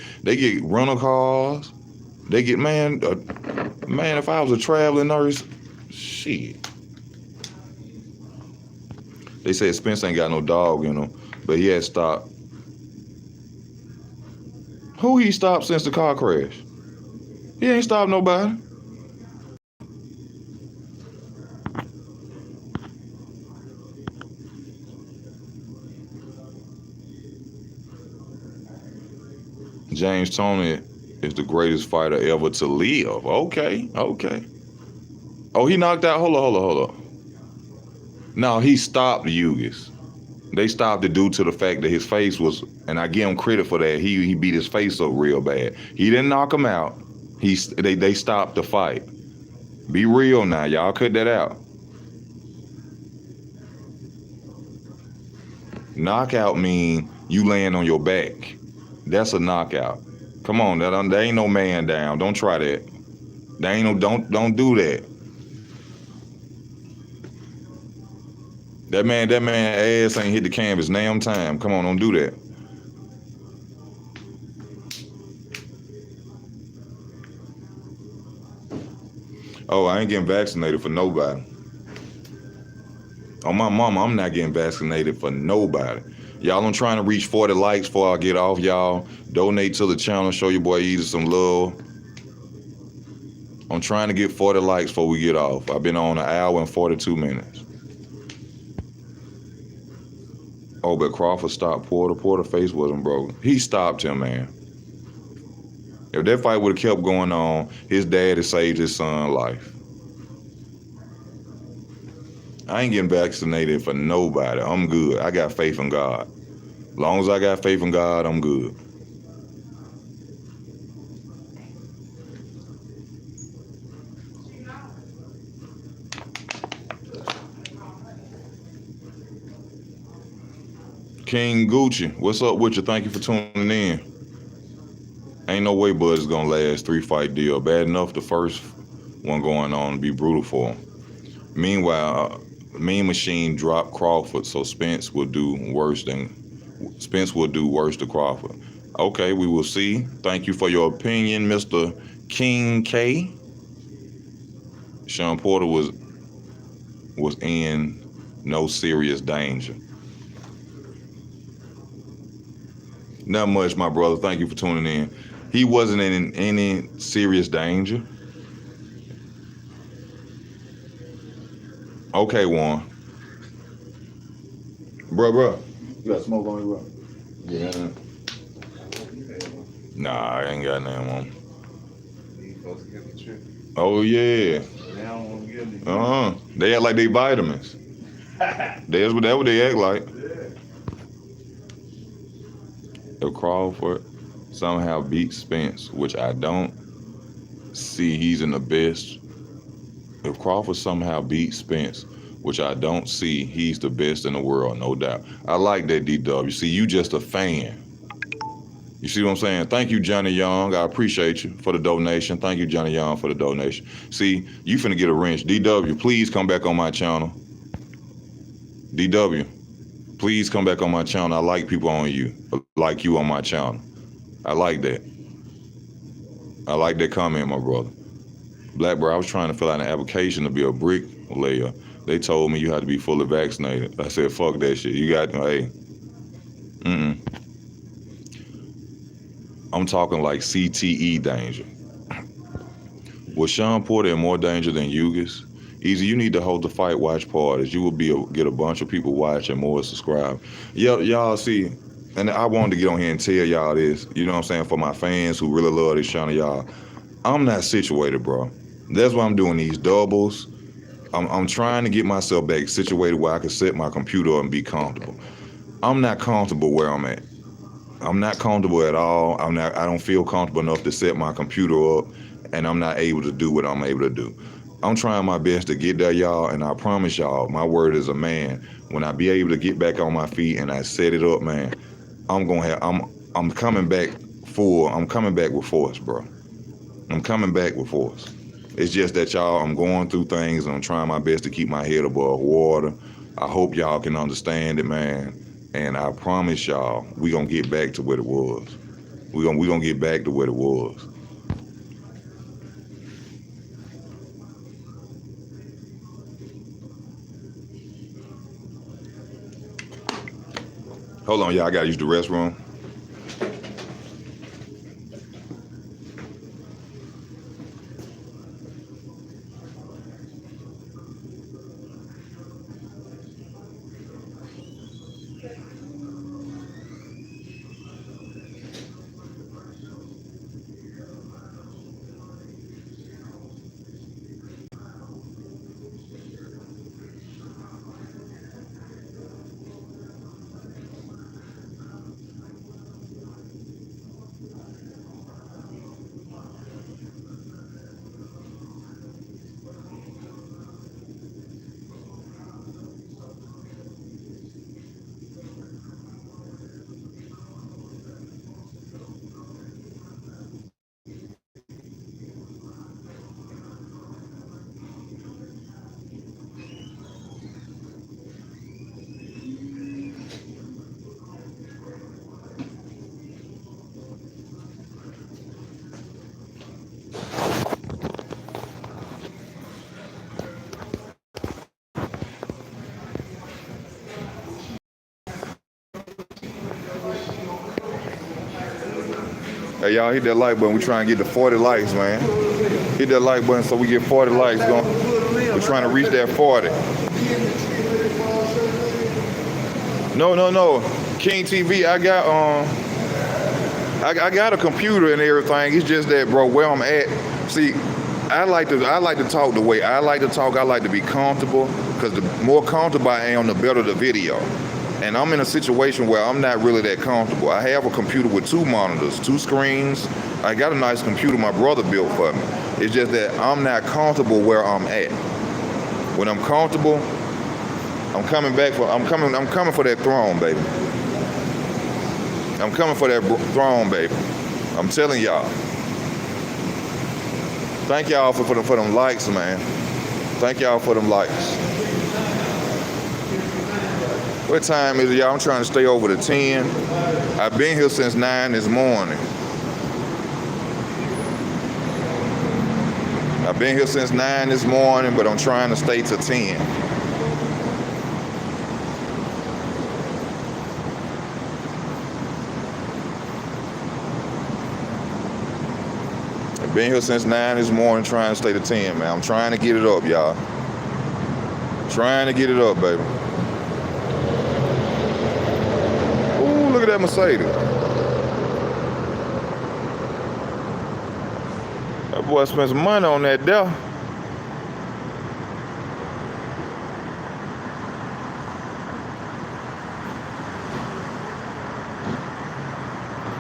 S1: rental cars. They get man. If I was a traveling nurse, shit. They said Spence ain't got no dog in him, but he had stopped. Who he stopped since the car crash? He ain't stopped nobody. James Tony is the greatest fighter ever to live. Okay. Oh, he knocked out. Hold on. No, he stopped Ugis. They stopped it due to the fact that his face was, and I give him credit for that. He beat his face up real bad. He didn't knock him out. They stopped the fight. Be real now, y'all. Cut that out. Knockout mean you laying on your back. That's a knockout. Come on, there ain't no man down. Don't try that. There ain't no don't do that. That man ass ain't hit the canvas damn time. Come on, don't do that. Oh, I ain't getting vaccinated for nobody. On my mama, I'm not getting vaccinated for nobody. Y'all, I'm trying to reach 40 likes before I get off, y'all. Donate to the channel, show your boy Easy some love. I'm trying to get 40 likes before we get off. I've been on 1 hour and 42 minutes. Oh, but Crawford stopped Porter. Porter's face wasn't broken. He stopped him, man. If that fight would have kept going on, his dad had saved his son's life. I ain't getting vaccinated for nobody. I'm good. I got faith in God. As long as I got faith in God, I'm good. King Gucci, what's up with you? Thank you for tuning in. Ain't no way Bud is gonna last 3-fight deal. Bad enough the first one going on to be brutal for him. Meanwhile, Mean Machine dropped Crawford, so Spence will do worse to Crawford. Okay, we will see. Thank you for your opinion, Mr. King K. Sean Porter was in no serious danger. Not much, my brother. Thank you for tuning in. He wasn't in any serious danger. Okay, Warren. Bro. You got smoke on you, bro? Yeah. Nah, I ain't got nothing on. Oh, yeah. They act like they vitamins. That's what they act like. If Crawford somehow beats Spence, which I don't see he's in the best. If Crawford somehow beats Spence, which I don't see he's the best in the world, no doubt. I like that, DW. See, you just a fan. You see what I'm saying? Thank you, Johnny Young. I appreciate you for the donation. Thank you, Johnny Young, for the donation. See, you finna get a wrench. DW, please come back on my channel. DW, please come back on my channel. I like people on you. Like you on my channel. I like that. I like that comment, my brother. Black bro, I was trying to fill out an application to be a bricklayer. They told me you had to be fully vaccinated. I said, fuck that shit. You got, hey. I'm talking like CTE danger. Was Sean Porter in more danger than Ugis? Easy, you need to hold the fight watch parties. You will get a bunch of people watching, more subscribe. Y'all see, and I wanted to get on here and tell y'all this, you know what I'm saying, for my fans who really love this channel, y'all. I'm not situated, bro. That's why I'm doing these doubles. I'm trying to get myself back situated where I can set my computer up and be comfortable. I'm not comfortable where I'm at. I'm not comfortable at all. I don't feel comfortable enough to set my computer up, and I'm not able to do what I'm able to do. I'm trying my best to get there, y'all, and I promise y'all, my word as a man, when I be able to get back on my feet and I set it up, man, I'm coming back full. I'm coming back with force, bro. I'm coming back with force. It's just that, y'all, I'm going through things, and I'm trying my best to keep my head above water. I hope y'all can understand it, man. And I promise y'all, we gonna get back to what it was. We gonna get back to what it was. Hold on, y'all. I gotta use the restroom. Hey, y'all, hit that like button. We trying to get to 40 likes, man. Hit that like button so we get 40 likes. We're trying to reach that 40. No. King TV, I got a computer and everything. It's just that, bro, where I'm at. See, I like to talk the way I like to talk. I like to be comfortable, because the more comfortable I am, the better the video. And I'm in a situation where I'm not really that comfortable. I have a computer with 2 monitors, 2 screens. I got a nice computer my brother built for me. It's just that I'm not comfortable where I'm at. When I'm comfortable, I'm coming for that throne, baby. I'm coming for that throne, baby. I'm telling y'all. Thank y'all for them likes, man. Thank y'all for them likes. What time is it, y'all? I'm trying to stay over to 10. I've been here since 9 this morning. I've been here since 9 this morning, but I'm trying to stay to 10. I've been here since 9 this morning, trying to stay to 10, man. I'm trying to get it up, y'all. Trying to get it up, baby. Ooh, look at that Mercedes. That boy spent some money on that there.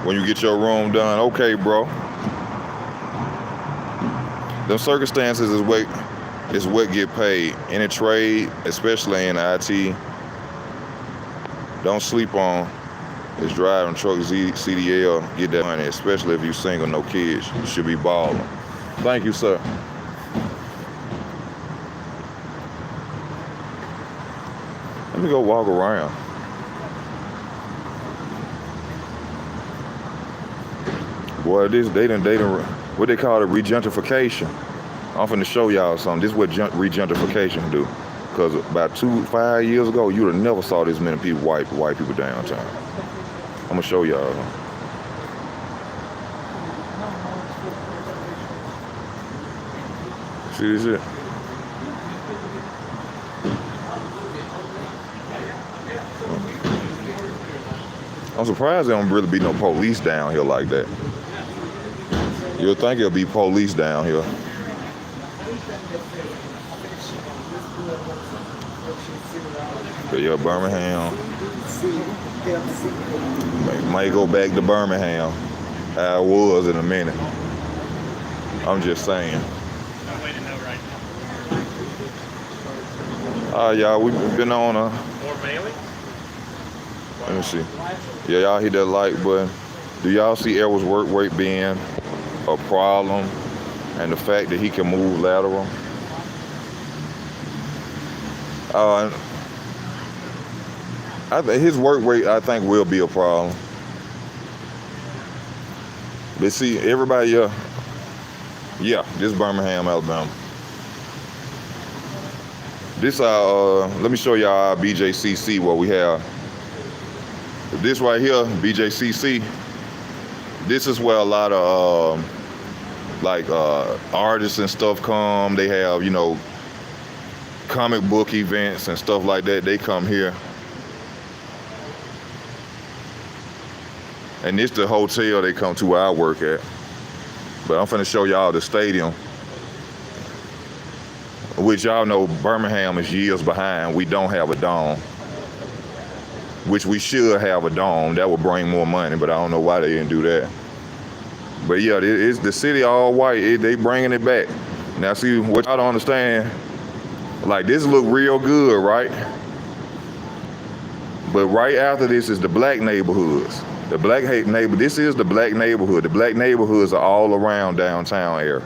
S1: When you get your room done, okay, bro. Them circumstances is what get paid. In a trade, especially in IT, don't sleep on is driving truck CDL, get that money, especially if you single, no kids. You should be balling. Thank you, sir. Let me go walk around. Boy, they done, what they call it, regentrification. I'm finna show y'all something. This is what regentrification do. Because about 5 years ago, you'd have never saw this many people, white people downtown. I'm gonna show y'all. See this shit? I'm surprised there don't really be no police down here like that. You'll think there'll be police down here. But yeah, Birmingham. Might go back to Birmingham. How it was in a minute. I'm just saying. Y'all, we've been on a...
S4: More mailing?
S1: Let me see. Yeah, y'all hit that like button. Do y'all see Errol's work rate being a problem, and the fact that he can move lateral? His work rate, I think, will be a problem. But see, everybody, yeah, this is Birmingham, Alabama. This let me show y'all our BJCC, what we have. This right here, BJCC. This is where a lot of artists and stuff come. They have, comic book events and stuff like that. They come here. And this the hotel they come to where I work at. But I'm finna show y'all the stadium, which y'all know Birmingham is years behind. We don't have a dome, which we should have a dome. That would bring more money, but I don't know why they didn't do that. But yeah, it's the city all white. They bringing it back. Now see, what y'all don't understand, like this look real good, right? But right after this is the black neighborhoods. This is the black neighborhood. The black neighborhoods are all around downtown area.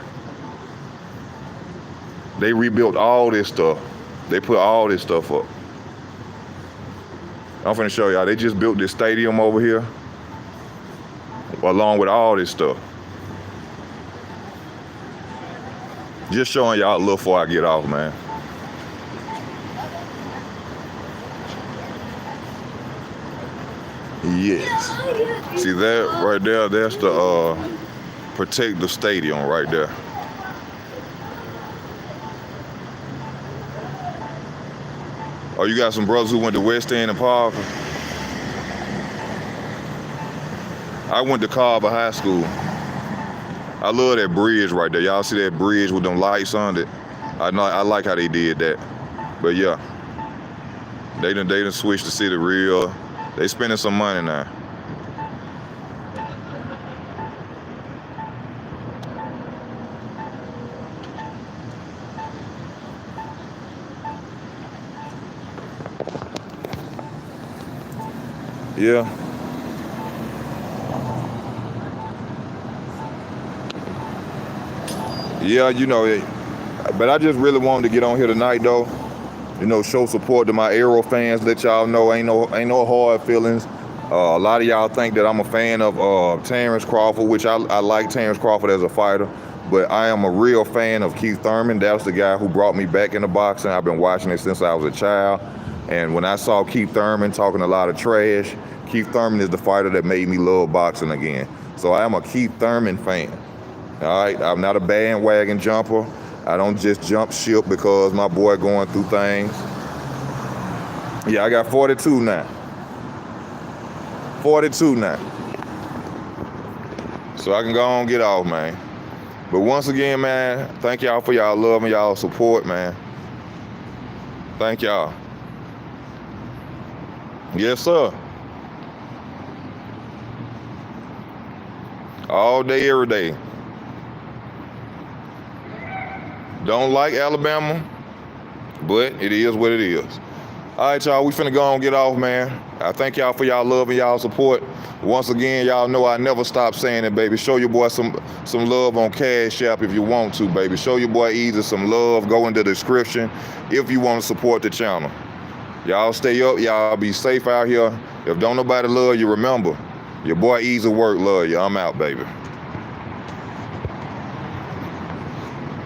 S1: They rebuilt all this stuff. They put all this stuff up. I'm finna show y'all. They just built this stadium over here, along with all this stuff. Just showing y'all a little before I get off, man. Yes. See that right there? That's the protective stadium right there. Oh, you got some brothers who went to West End and Parker? I went to Carver High School. I love that bridge right there. Y'all see that bridge with them lights on it? I like how they did that. But yeah, they done switched the city real. They spending some money now. Yeah. Yeah, you know it. But I just really wanted to get on here tonight though. You know, show support to my Errol fans. Let y'all know ain't no hard feelings. A lot of y'all think that I'm a fan of Terence Crawford, which I like Terence Crawford as a fighter, but I am a real fan of Keith Thurman. That was the guy who brought me back into boxing. I've been watching it since I was a child. And when I saw Keith Thurman talking a lot of trash, Keith Thurman is the fighter that made me love boxing again. So I am a Keith Thurman fan. All right, I'm not a bandwagon jumper. I don't just jump ship because my boy going through things. Yeah, I got 42 now. 42 now. So I can go on and get off, man. But once again, man, thank y'all for y'all love and y'all support, man. Thank y'all. Yes, sir. All day, every day. Don't like Alabama, but it is what it is. All right, y'all, we finna go on and get off, man. I thank y'all for y'all love and y'all support. Once again, y'all know I never stop saying it, baby. Show your boy some love on Cash App if you want to, baby. Show your boy Easy some love. Go in the description if you want to support the channel. Y'all stay up. Y'all be safe out here. If don't nobody love you, remember, your boy Easy work love you. I'm out, baby.